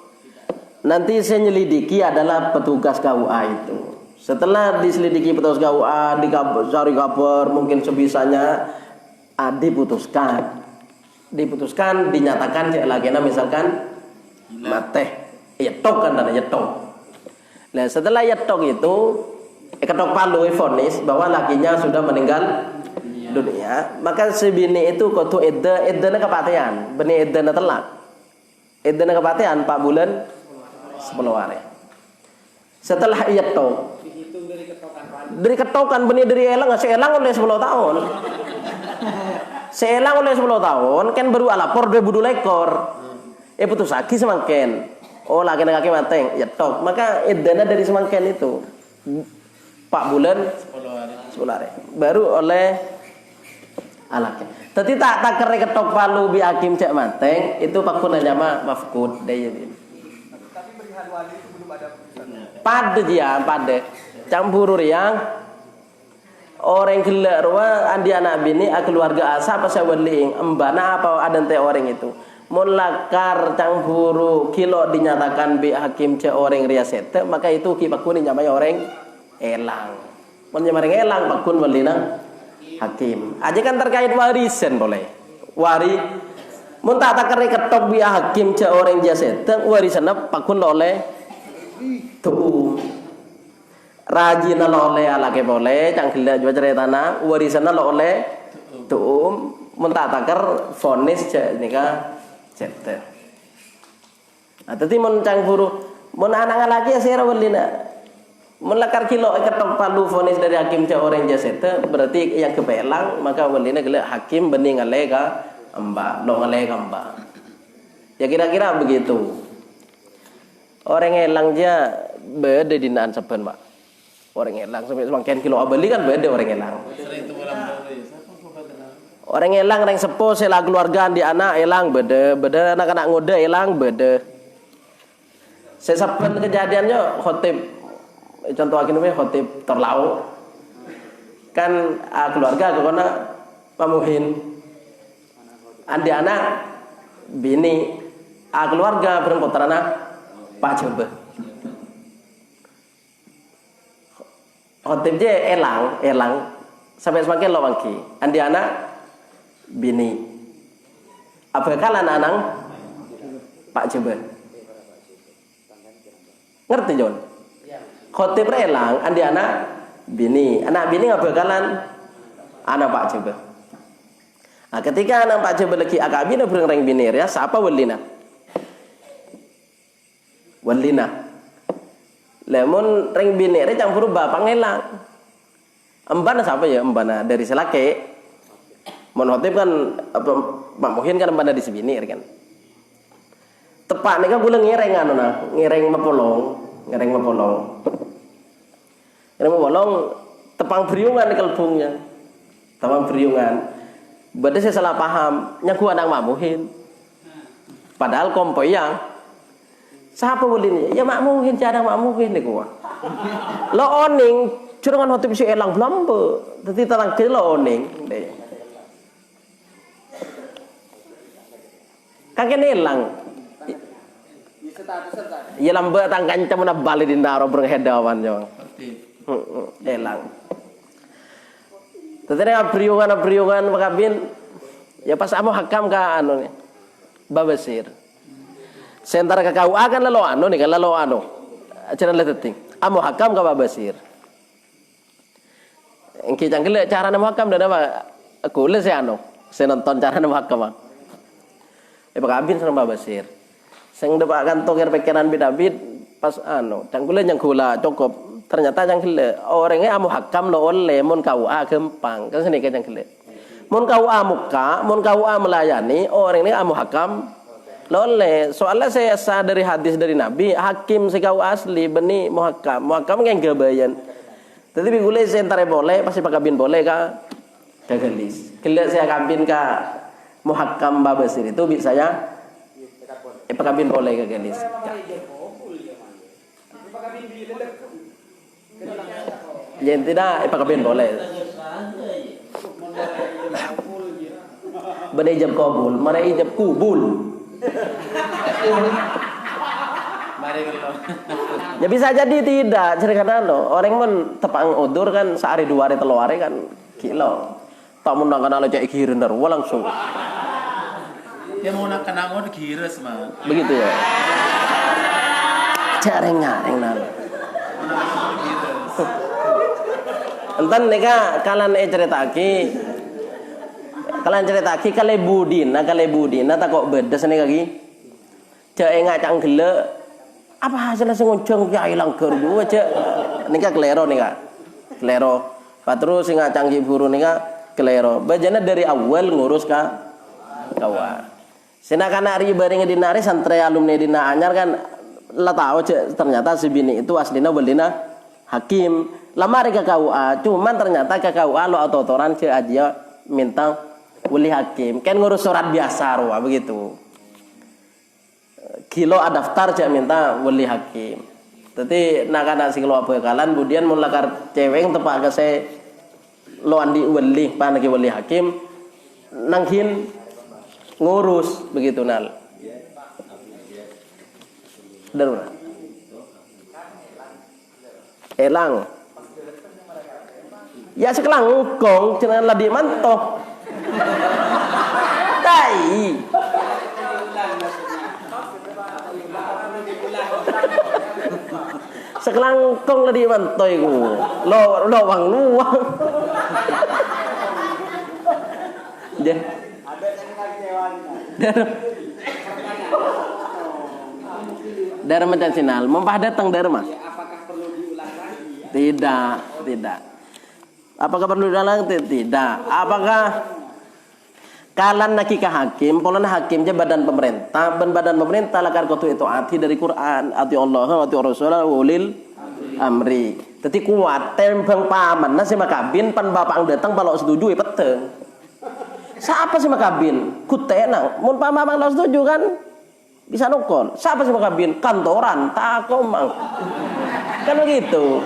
Nanti saya nyelidiki adalah petugas KUA itu. Setelah diselidiki petugas KUA, dicari kabar, mungkin sebisanya diputuskan, dinyatakan cek lagi misalkan mate, yetok kan ada yetok. Nah setelah yetok itu, ketok palu vonis bahwa lakinya sudah meninggal dunia, maka si bini itu kudu edana kepatian, benih edana telak, edana kepatian 4 bulan 10 hari. Setelah yetok dari ketokan benih dari elang seelang oleh 10 tahun seelang oleh 10 tahun kan baru alapor 2000 ekor putus lagi semangken oh laki mateng ya tok maka edana dari semangken itu 4 bulan 10 hari baru oleh alaki tapi tak kere ketok palu bi hakim cek mateng itu pakun nyama mafqud daya tapi perihal wali itu belum ada putusan pada dia pada campur yang orang gila ruang andi anak bini keluarga asa apa saya weling embana apa ada teh orang itu mulakar campuru kilo dinyatakan bi hakim ce orang riasete maka itu kipakun nyamai orang elang menyamai elang pakun welina hakim aja kan terkait warisan boleh wari mun tak takare ketok bi hakim ce orang riasete warisan pakun oleh tuh rajin oleh alake boleh cangkila jual ceritana warisan oleh tuh mentah takar vonis nika cete. Nah tadi mun cangkuru mun anak lagi saya rawalina mun lakar kilo ketok palu vonis dari hakim ce orang jasete berarti yang kepelang maka walina gele hakim bening alega amba lo alega amba ya kira-kira begitu. Orang elang dia beda dinaan saben, Pak. Orang elang sampai semakin kilo abeli kan beda orang elang. Orang elang yang sepuh sela keluarga di anak elang beda anak-anak ngode elang beda. Saya saben kejadiannya khotib contoh akhirnya khotib terlau kan keluarga kena pamuhin andi anak bini keluarga berengkotarana Pak Jobe. Khotib je elang sampai semakin lo mangki. Andi anak bini. Apa kalan anak Pak Jobe. Ngerti Jon? Khotib elang andi anak bini. Anak bini apa kalan anak Pak Jobe. Nah, ketika anak Pak Jobe lagi akabina bereng bini ya, siapa walina? Walina. Lemon ring binere campur bapak ngelang. Embana siapa ya? Embana dari selake. Mon khotib kan Pak Muhin kan embana di sebini kan. Tepak nih kan gula ngereng anu nah, ngereng mapolong. Ngereng mapolong tepang beriungan di kelbungnya. Tepang beriungan. Berarti saya salah paham, nyaku anak Mak Muhin. Padahal kompoyang siapa boleh ya Mak Muhin cara Mak Muhin nih gua. Lo oning curangan khotib si elang belambe. Tadi terang ke lo oning. Kakek elang. Ya lambe tangkan camun balik di naro berhedawan yo. Elang. Tadi priungan makabin ya pas amo hakam ka anu nih. Babasir. Sentara ke KUA kan lalu anu nih kan lalu anu. Acara leteting. Amo hakam ka babasir. Engki canggel cara nama hakam dan apa? Aku le saya anu. Saya nonton cara nama hakam. Pakabin sama babasir. Sing depak kantor pikiran bidabid pas anu. Canggel yang gula cukup. Ternyata canggel orangnya amo hakam lo oleh mon KUA gempang. Kan sini kan canggel. Mon KUA muka, mon KUA melayani orang ini amo hakam lole. Soalnya saya sah dari hadis dari Nabi, hakim sekau asli beni muhakam yang gabayan. Tapi bigule saya antara boleh, pasti pakabin boleh ka gagalis. Kalau saya kabin ka muhakam babasir itu bisa saya pakabin boleh gagalis. Yang tidak pakabin boleh. Benda ijab kabul, mana ijab kubul. Ya bisa jadi tidak cerita lo orang pun tepang udur kan sehari dua hari telur hari kan kilo tak mau nak kenal cek kiri nerwa langsung dia mau nak kenal mau kiri semua begitu ya jarang nal enten neka kalian ceritaki kale budina tak kok bedes nih kaki cek ngacang gele apa hasilnya senguncung ya hilang kerbu cek nika kelero patru sing ngacang buru nika kelero bajana dari awal ngurus ka kawa sinakana ribaring dinari santri alumni dina anyar kan lah tahu cek ternyata si bini itu aslina beldina hakim lamar ke KUA cuman ternyata ke KUA lo autotoran cek aja minta wali hakim kan ngurus surat biasa ruah begitu kilo daftar cek minta wali hakim tapi nak si kilo apa kalan kemudian mulakar cewek tepak ke saya lo andi wali panaki wali hakim nangkin ngurus begitu nal daruna elang ya sekelang kong cenah ladi mantoh tai sekelangkong lah di mantoy ku lo wang luang dia dari macam sinal mempah datang dari mas Apakah perlu diulang lagi? tidak apakah perlu diulang tidak apakah Kalan nakika hakim, polan hakim je badan pemerintah, ben badan pemerintah lakar kau itu ati dari Quran, ati Allah, ati Rasulullah, ulil amri. Tetapi kuat tembang paman nasi makabin pan bapak datang balok setuju peteng. Siapa sih makabin? Kutenang, mun paman lo setuju kan bisa nongkol. Siapa sih makabin? Kantoran, tak komang. Kan begitu.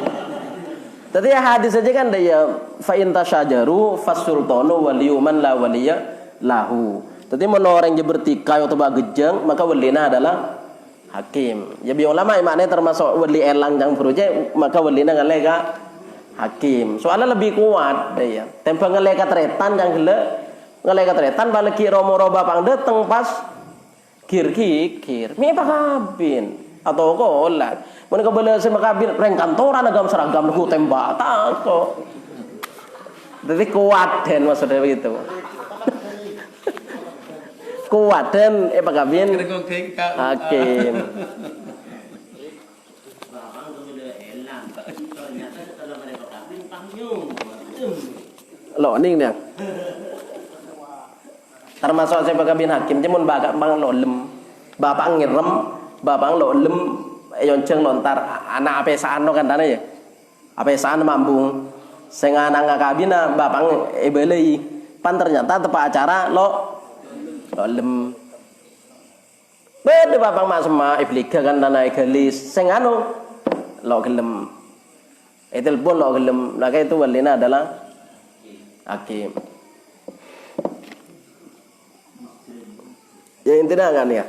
Tadi hadis saja kan dia fa in tasyajaru fasultanu waliyuman la waliya lahu. Tadi menoreng je bertikai atau bagejeng maka walina adalah hakim. Ya bi ulama maknanya termasuk wali elang jang proje maka walina ngalega hakim. Soalnya lebih kuat dia. Tempang ngalega tretan jang gele ngalega tretan baleki romo bapang dateng pas kir. Mi pakabin atau kolat. Mun ka bala sa makabin reng kantoran agam seragam lu tembak tako. Jadi kuat den maksudnya begitu. Kuat den pakabin hakim. Lo ning dia. Termasuk saya pakabin hakim je mun bagak bang lo lem. Bapak ngirem, bapak lo lem yonceng lontar anak apesaan no kan ya. Apesaan mambung. Sing anak ngakabina bapak ebelei. Pan ternyata tepat acara lo lem. Beda bapak mak sama ibliga kan tanah egalis. Sing anu lo gelem. Telepon lo gelem. Maka itu walina adalah hakim. Ya intinya kan ya.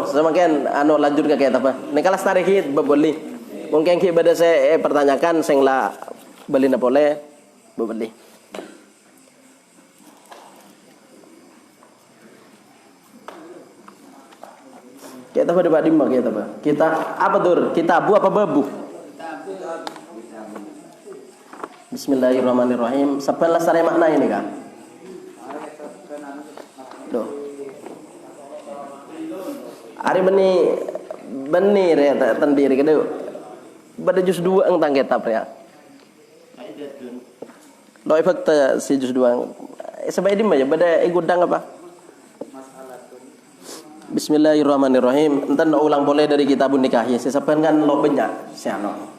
Semakin lanjut ke kita apa? Nikalas tarikh bebeli. Mungkin ki beda saya pertanyakan sing la beli na boleh bebeli. Kita pada Pak Dimba kita apa? Kita apa dur? Kita abu apa babu? Bismillahirrahmanirrahim. Sampai lestari makna ini kan? Duh. Hari beni ya tandiri kedua. Pada juz 2 ang tang kitab ya. Lo efek si juz 2. Sampai di mana? Pada gudang apa? Bismillahirrahmanirrahim. Entar ulang boleh dari kitabun nikah. Ya, sesapan kan lo banyak. Siano.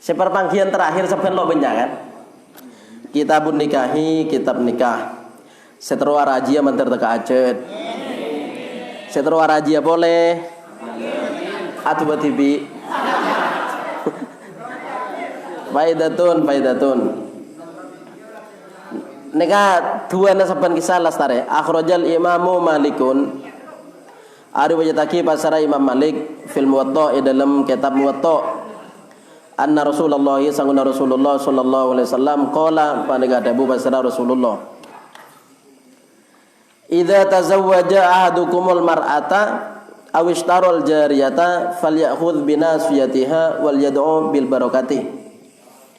Seperpanggian terakhir sesapan lo banyak kan? Kitabun nikahi, kitab nikah. Seterua rajia mentar teka acet. Seterua rajia boleh. Atu batibi. Faidatun. Nikah dua nasaban kisah lastare. Akhrajal imamu Malikun. Ari wajataki pasara Imam Malik fil Muwatta dalam kitab Muwatta. Anna Rasulullah sanguna Rasulullah sallallahu alaihi wasallam qala panega dabu pasara Rasulullah. Idza tazawwaja ahadukumul mar'ata aw ishtaral jariyata falyakhudh binasiyatiha wal yad'u bil barakati.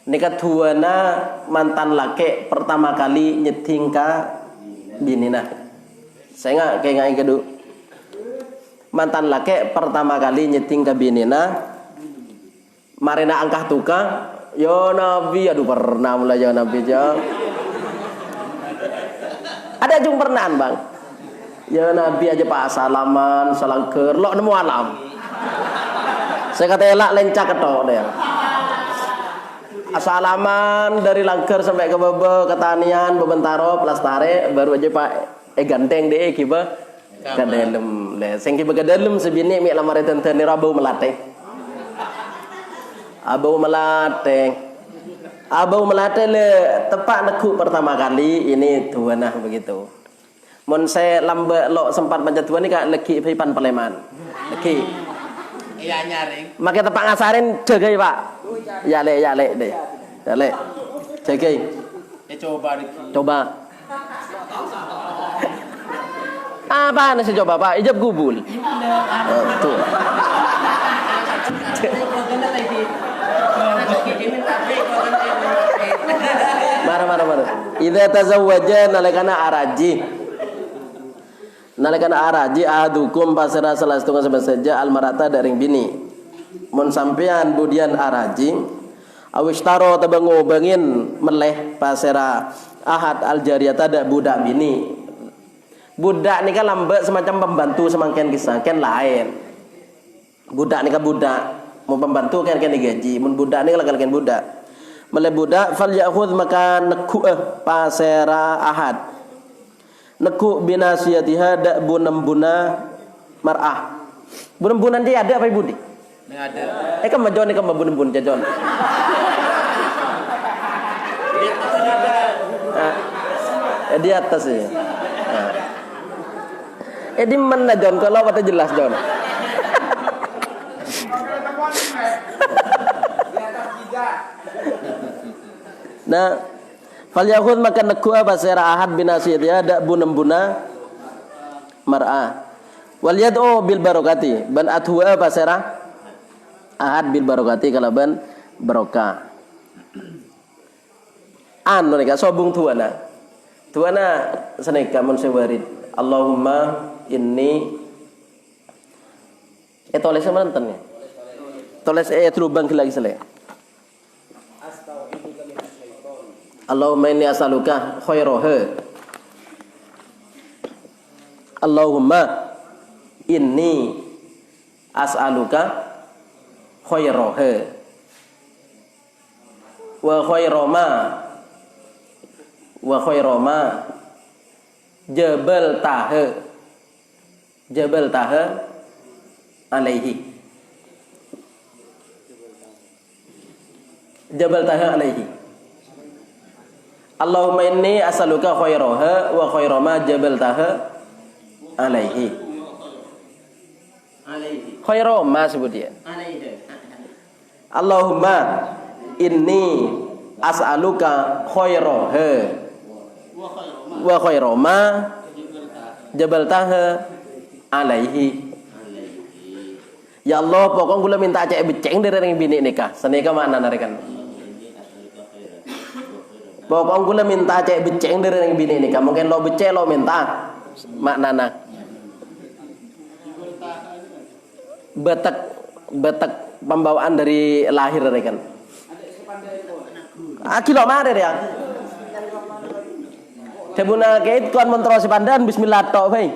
Nikah duana mantan laki pertama kali nyeting ka binina. Saya enggak kayak kedu. Mantan laki pertama kali nyeting ka binina. Marina angkah tuka, ya Nabi, aduh pernah mulai ya Nabi jauh. Ada jung pernah bang. Ya Nabi aja pak salaman, salangker, lo nemu alam. Saya kata elak lencak ketok deh. Asalaman dari langker sampai ke bebe ketanian bebentaro pelastare baru aja pak ganteng deh kiba kadalem le sing kiba kadalem sebini mi lamar tenten rabu melatih. Abau melate le tepak neku pertama kali ini duanah begitu. Mun saya lambe lo sempat panjat duan ni kak leki pipan Paleman. Leki. Iya nyaring. Make tepak ngasarin jagai Pak. Ya le deh. Ya le. Jagai. Coba dikit. Coba. Apa nasi coba Pak? Ijab gubul. Tuh. Marah. Idza tazawwaja nalakana araji ahadukum pasara salah setengah saja almarata dari bini. Mun sampean budian araji Awishtaro tabango bangin meleh pasera ahad al jariyata ada budak bini. Budak ni kan lambat semacam pembantu semangkian kisah kan lain. Budak ni kan budak mau pembantu kan digaji. Mun budak ni kan budak. Meleh budak fal ya'khudh maka neku pasera ahad. Neku binasiyatiha da bunambuna mar'ah. Bunambunan dia ada apa budi? Nggak ada. Kan majon kan bunambun jajon. Di atas ya. Di mana John kalau kata jelas John. Nah, fal yahud maka nakua basira ahad binasiyatiha da bunambuna mar'ah. Wal yad'u bil barakati ban athwa basira ahad bil barakati kalaban barokah. Anu nika sobung tuana. Tuana sanika mun sewarid. Allahumma inni tulis manten ya. Tulis lubang lagi sele. Allahumma inni as'aluka khairaha. Allahumma inni as'aluka khairaha. Wa khairama jabal taha alaihi. Jabal taha alaihi. Allahumma inni as'aluka khairaha wa khairama jabal taha alaihi. Alaihi. Khairama sebut dia. Alaihi. Allahumma inni as'aluka khairaha wa khairama jabal taha alaihi. Ya Allah, pokok gula minta cek beceng dari orang bini nikah. Senika mana narikan? Pokok gula minta cek beceng dari orang bini nikah. Mungkin lo beceng lo minta maknana. Betek pembawaan dari lahir narikan. Kilo mare ya. Tebuna kait kon mentro sepandan bismillah tok bae.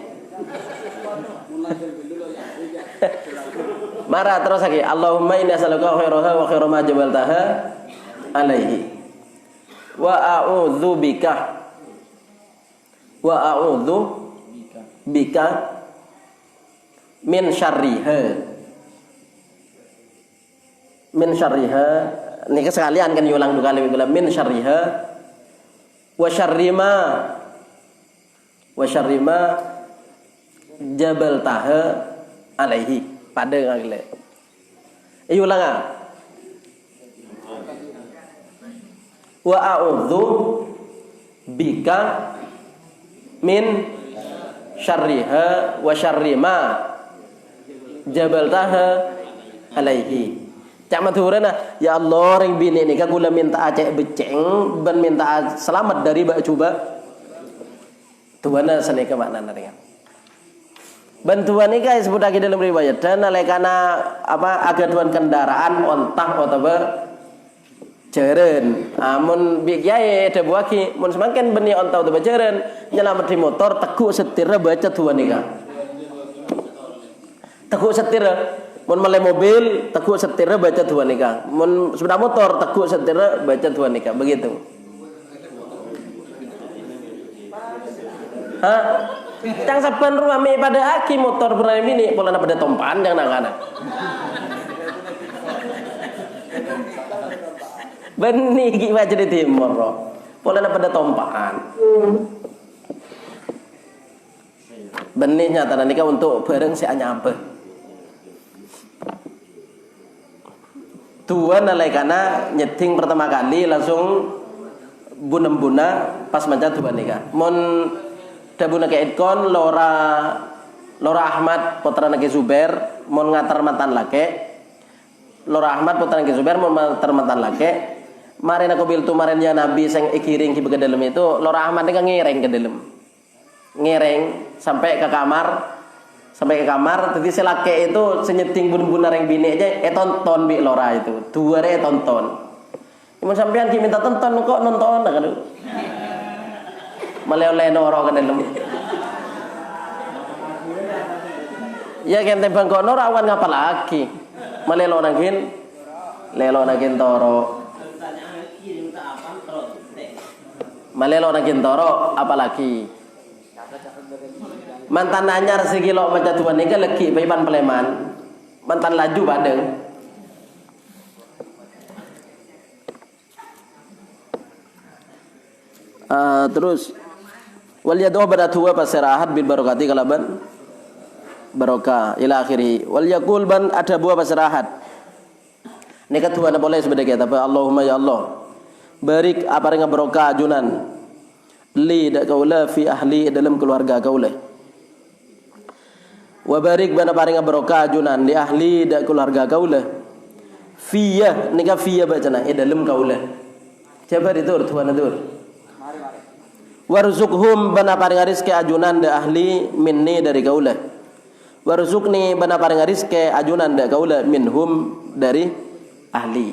Marah terus lagi. Allahumma inni as'aluka khairaha wa khairama jabaltaha alaihi. Wa a'udzu bika min syarriha. Min syarriha. Ini sekalian kan diulang dua kali min syarriha wa syarrima jabaltaha alaihi. Pada ngagile. Ulang ah. Wa a'udzu bika min syarriha wa syarrima jabaltaha alaihi. Cak maturana, ya Allah ring bini ni kagula minta acek beceng ben minta selamat dari bak coba. Tuana sanika maknana dengan. Bantuan ini guys sebut lagi dalam riwayat dan nalekana apa agaduan kendaraan ontah atau jeren. Amun biaya ada buaki mun semakin benih ontah atau jeren nyelamat di motor teguk setir baca tuan ini. Teguk setir mun meleh mobil teguk setir baca tuan ini. Mun sepeda motor teguk setir baca tuan ini begitu. Hah? Cang saban ruame pada aki motor berani bini pola pada tompaan jangan nangana. Beni gimana jadi timur roh. Pola pada tompaan. Beni nyata nikah untuk bareng si anyampe. Tuan nalaikana nyeting pertama kali langsung bunem-buna pas mancat tuan nikah. Mon dabuna ke Edkon Lora Ahmad putra nake Zubair mon ngatar mantan lake. Lora Ahmad putra nake Zubair mon ngatar mantan lake. Marin aku bil tu marin ya Nabi sing ikiring ke dalam itu Lora Ahmad ini ngereng ke dalam. Ngereng sampai ke kamar. Tadi si lake itu senyeting bun-bun nareng bini aja tonton bi Lora itu. Dua re tonton. Mun sampean ki minta tonton kok nonton kan. Maleo-leo noro kan dalam. Ya kan tembang kono rawan ngapa lagi? Malelo nagin. Lelo nagin toro. Malelo nagin toro apalagi? Mantan anyar sekilo macam tuan ni kan leki paipan peleman. Mantan laju badeng. Terus wal yadu badatu wa pasirahat bil barakati kalaban barokah ila akhiri wal yaqul ban ada buah pasirahat. Ni ketua na boleh sebenarnya tapi Allahumma ya Allah barik apa dengan barokah ajunan li dak kaula fi ahli dalam keluarga kaula. Wa barik bana paringa barokah ajunan li ahli dak keluarga kaula. Fiyah nika fiyah bacana dalam kaula. Coba ditur tuan atur. Warzuqhum bana paringa rizki ajunan da ahli minni dari kaula. Warzuqni bana paringa rizki ajunan da kaula minhum dari ahli.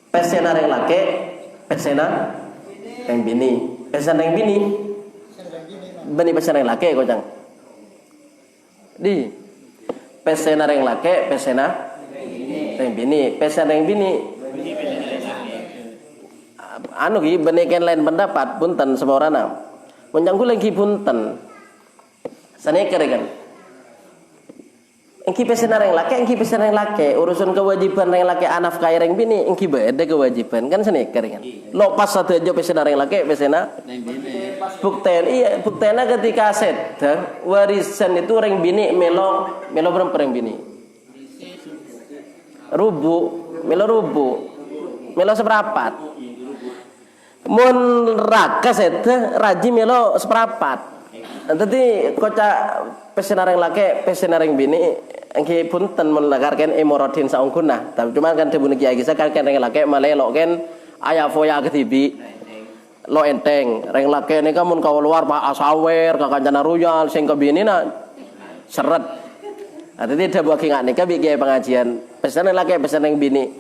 Pesena reng lake, pesena reng bini. Pesena reng bini. Bani pesena reng lake kocang. Di pesena reng lake, pesena reng bini. Pesena reng bini. Anu ki beneken lain pendapat punten semorana. Menjangku lagi punten. Saneker kan. Engki pesena reng lake, engki pesena reng lake. Urusan kewajiban reng lake anak kaya reng bini, engki beda kewajiban kan saneker kan. Lo pas satu aja pesena reng lake, pesena bukten. Iya, buktena ketika set warisan itu reng bini melo berapa reng bini? Melo seperempat. Mun raka sete raji melo seperapat. Tadi kocak pesena reng lake, pesena reng bini engki punten mun lagarken emorodin saungkunah. Tapi cuma kan debun kiai kisah kan reng lake malelo ken aya foya ketibi. Lo enteng, reng lake nika mun ka luar Pak asawer ka kancana ruyal sing ke binina seret. Tadi debu ki nika bi kiai pengajian pesena reng lake, pesena reng bini.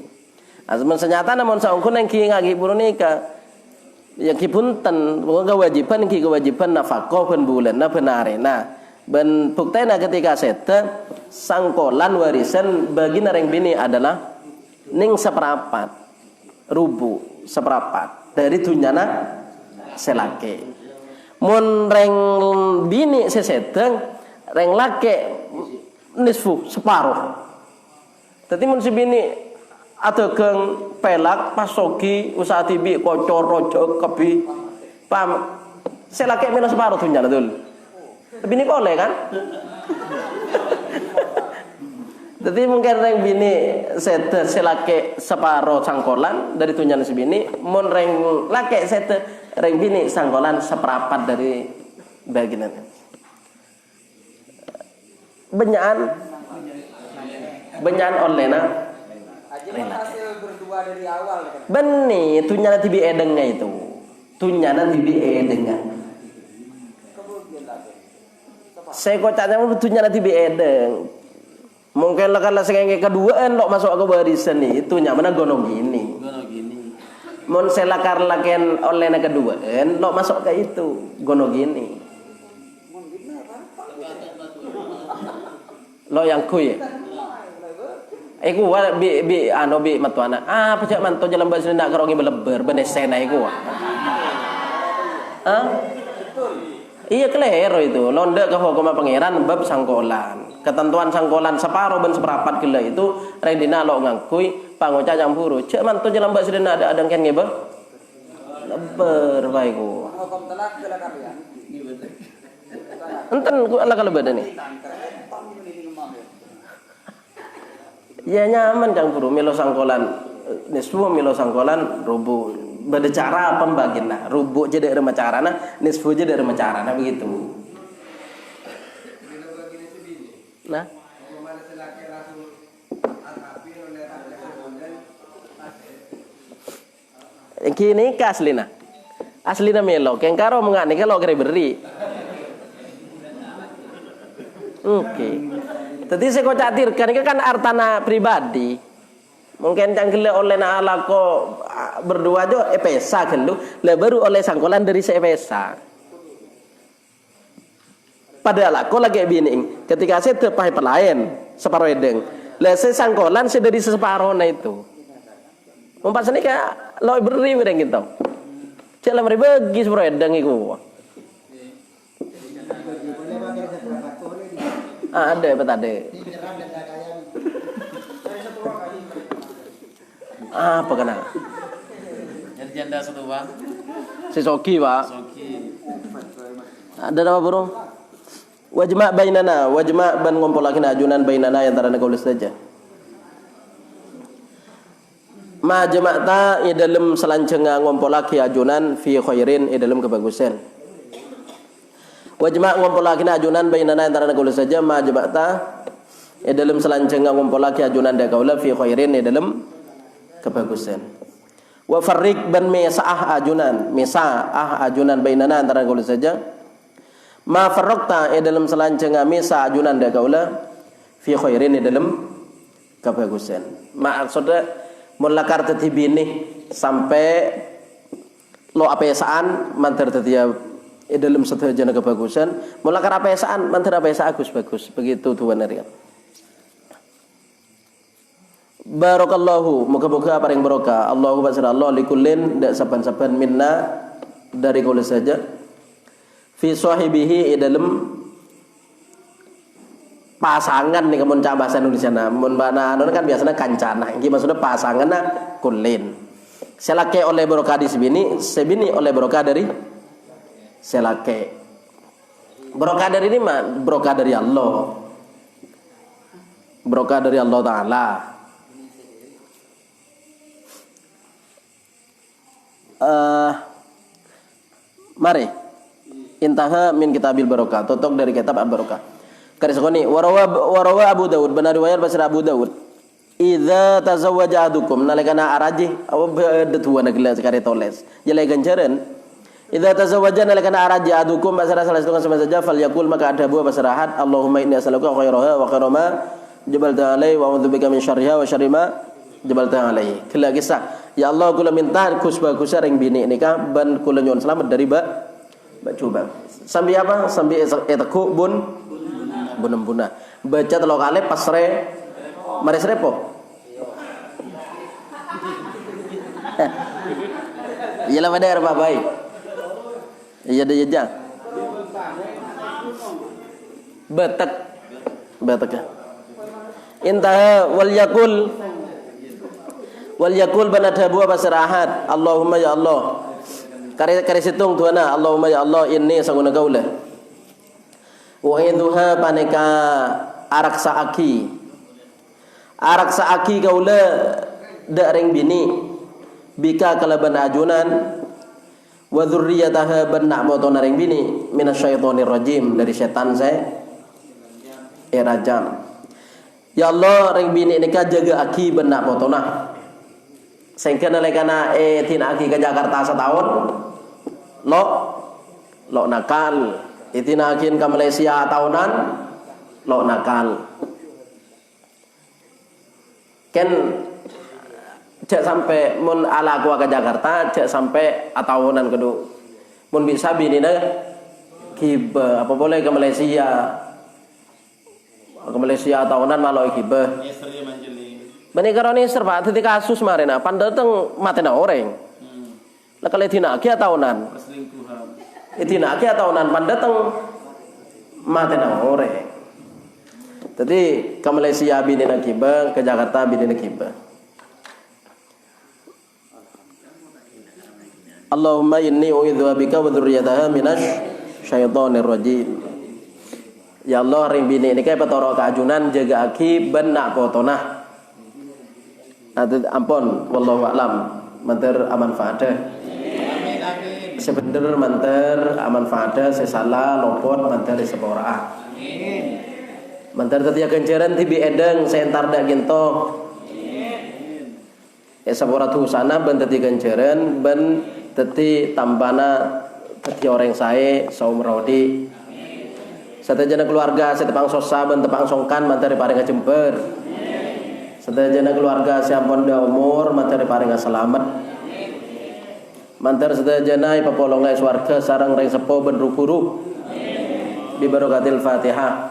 Asmen senyata namun saungkun engki ngagi pun nika. Yang kipunten kewajiban nafkah pen bulan na benarena ben buktena ketika sete sangkolan warisan bagi nareng bini adalah ning seperapat rubu seperapat dari tunyana selake mun reng bini seseteng reng lake nisfu separuh tadi mun si bini atau keng pelak pasoki usaha tibi kocor rojo kebi pam selake melo separuh tuh nyala dul tapi ini boleh kan jadi mungkin reng bini sete selake separuh sangkolan dari tunjangan si bini mon reng lake sete reng bini sangkolan seperapat dari bagian benyan olena hasil berdua dari awal kan. Beni tunyana tibi edengnya itu. Tunyana tibi edengnya. Saya kocaknya tunyana tibi edeng. Mungkin lah kalau sengenge keduaan lo masuk ke barisan nih itu nyaman gono gini. Mon selakar laken olehna keduaan lo masuk ke itu gono gini. Lo yang kuy. Iku bi anu bi matuana. Pejak mantu jalan bahasa ndak karongi beleber benes sena iku. Iya kelero itu. Londe ke hukum pangeran bab sangkolan. Ketentuan sangkolan separuh ben seperapat gila itu redina lo ngakui pangoca campuru. Cek mantu jalan bahasa ndak ada adang ken ngebe. Leber bae iku. Hukum telak kala kalian. Enten ku ala kalau badan nih. Ya nyaman campur milo sangkolan nisfu milo sangkolan rubu beda cara pembagian nah rubu jadi ada carana nisfu jadi ada carana begitu nah kini aslina melo kengkaro mengani kalau kere beri oke. Tadi saya kok catirkan ini kan artana pribadi. Mungkin canggih oleh na ala ko berdua jo epesa gelu, le baru oleh sangkolan dari seepesa. Padahal aku lagi bining, ketika saya terpakai pelayan separuh edeng, le saya sangkolan saya dari separuh na itu. Umpat sini kayak lo beri bedeng gitu. Cek lemari bagi separuh edeng itu. Ada ada. Apa kena? Jadi janda satu bang. Si Soki pak. Soki. Ada apa bro? Wajma bainana, wajma ban ngumpulakin ajunan bainana yang antara negara saja. Ma jama'ta i dalam selancenga ngumpulaki ajunan fi khairin i dalam kebagusan. Wajma ngumpulakin ajunan bainana antara negara saja ma jama'ta i dalam selancenga ngumpulaki ajunan da kaula fi khairin i dalam kebagusan. Wa farriq ban misa'ah ajunan bainana antara negara saja. Ma farraqta dalam selancenga misa ajunan da kaula fi khairin dalam kebagusan. Maksudnya mulakar tadi bini sampai lo apesaan mantar tadi dalam setajana kebagusan, mulakar apesaan mantar apesa bagus begitu tuan hari. Barakallahu muga-muga paring barokah Allahu basra Allah likullin dak saban-saban minna dari kaula saja fi sahibihi dalam pasangan nih kemun cak bahasa Indonesia mun bana anu kan biasanya kancana iki maksudnya pasanganna kullin selake oleh barokah di sini sebini oleh barokah dari selake barokah dari ini mah barokah dari Allah taala mari intaha min kitabil barokah totok dari kitab al-barokah karis koni warawa Abu Daud benar riwayat basra Abu Daud idza tazawwaja ahadukum nalikana araji aw bedetua nagla sekali toles jelai ganjaran idza tazawwaja nalikana araji ahadukum basra salah setengah sama saja fal yaqul maka ada buah basrahat Allahumma inni as'aluka khairaha wa khairama jabalta alai wa a'udzubika min syarriha wa syarri ma jabalta alai kila kisah ya Allah kula minta kus ring bini nikah ban kula nyuwun selamat dari coba sambil apa sambil etaku bunembuna baca telok kali pasre maris repo iya lah pada apa baik iya deh aja batak ya intah wal yakul banadha buah basrahat Allahumma ya Allah kare situng tuana Allahumma ya Allah inni sanguna gaula wa idhuha paneka arak saaki gaula dak ring bini bika kalaban ajunan wa dzurriyyataha banna motona ring bini minasyaitonir rajim dari setan saya rajam ya Allah ring bini nika jaga aki banna motona sehingga nalekana tina aki ke Jakarta setahun lo nakal itina akin ke Malaysia tahunan lo nakal kan cek sampai mun ala gua ke Jakarta cek sampai tahunan kedua mun bisa binina kiba apa boleh ke Malaysia tahunan malah kiba Istri manjeli. Bani karone serba dadi kasus marena pandeteng matena orang. Lah kali dina ki tahunan. Perselingkuhan. Dina ki tahunan pandeteng matena orang. Jadi ke Malaysia bini kiba, ke Jakarta bini kiba. Allahumma inni u'idzu bika wa dzurriyyataha minasy syaithanir rajim. Ya Allah ring bini ini kayak petoro keajunan jaga aki benak potona. Ampun wallahu a'lam manter aman faedah. Amin amin. Sebener manter aman faedah sesalah lopot manter sepora. Amin. Manter tetiak kenceran tibi edeng sentar dak gento. Sepora tu sana ben tetiak kenceran ben teti tambana teti orang sae saum rodi. Satejana keluarga setepang sosa ben tepang songkan manter paring jember. Sedayana keluarga siampun da umur materi paring selamat. Mantar sedayana ipapolongai swarga sareng ring sepo ben ruku-ruku. Bi barakatil Fatihah.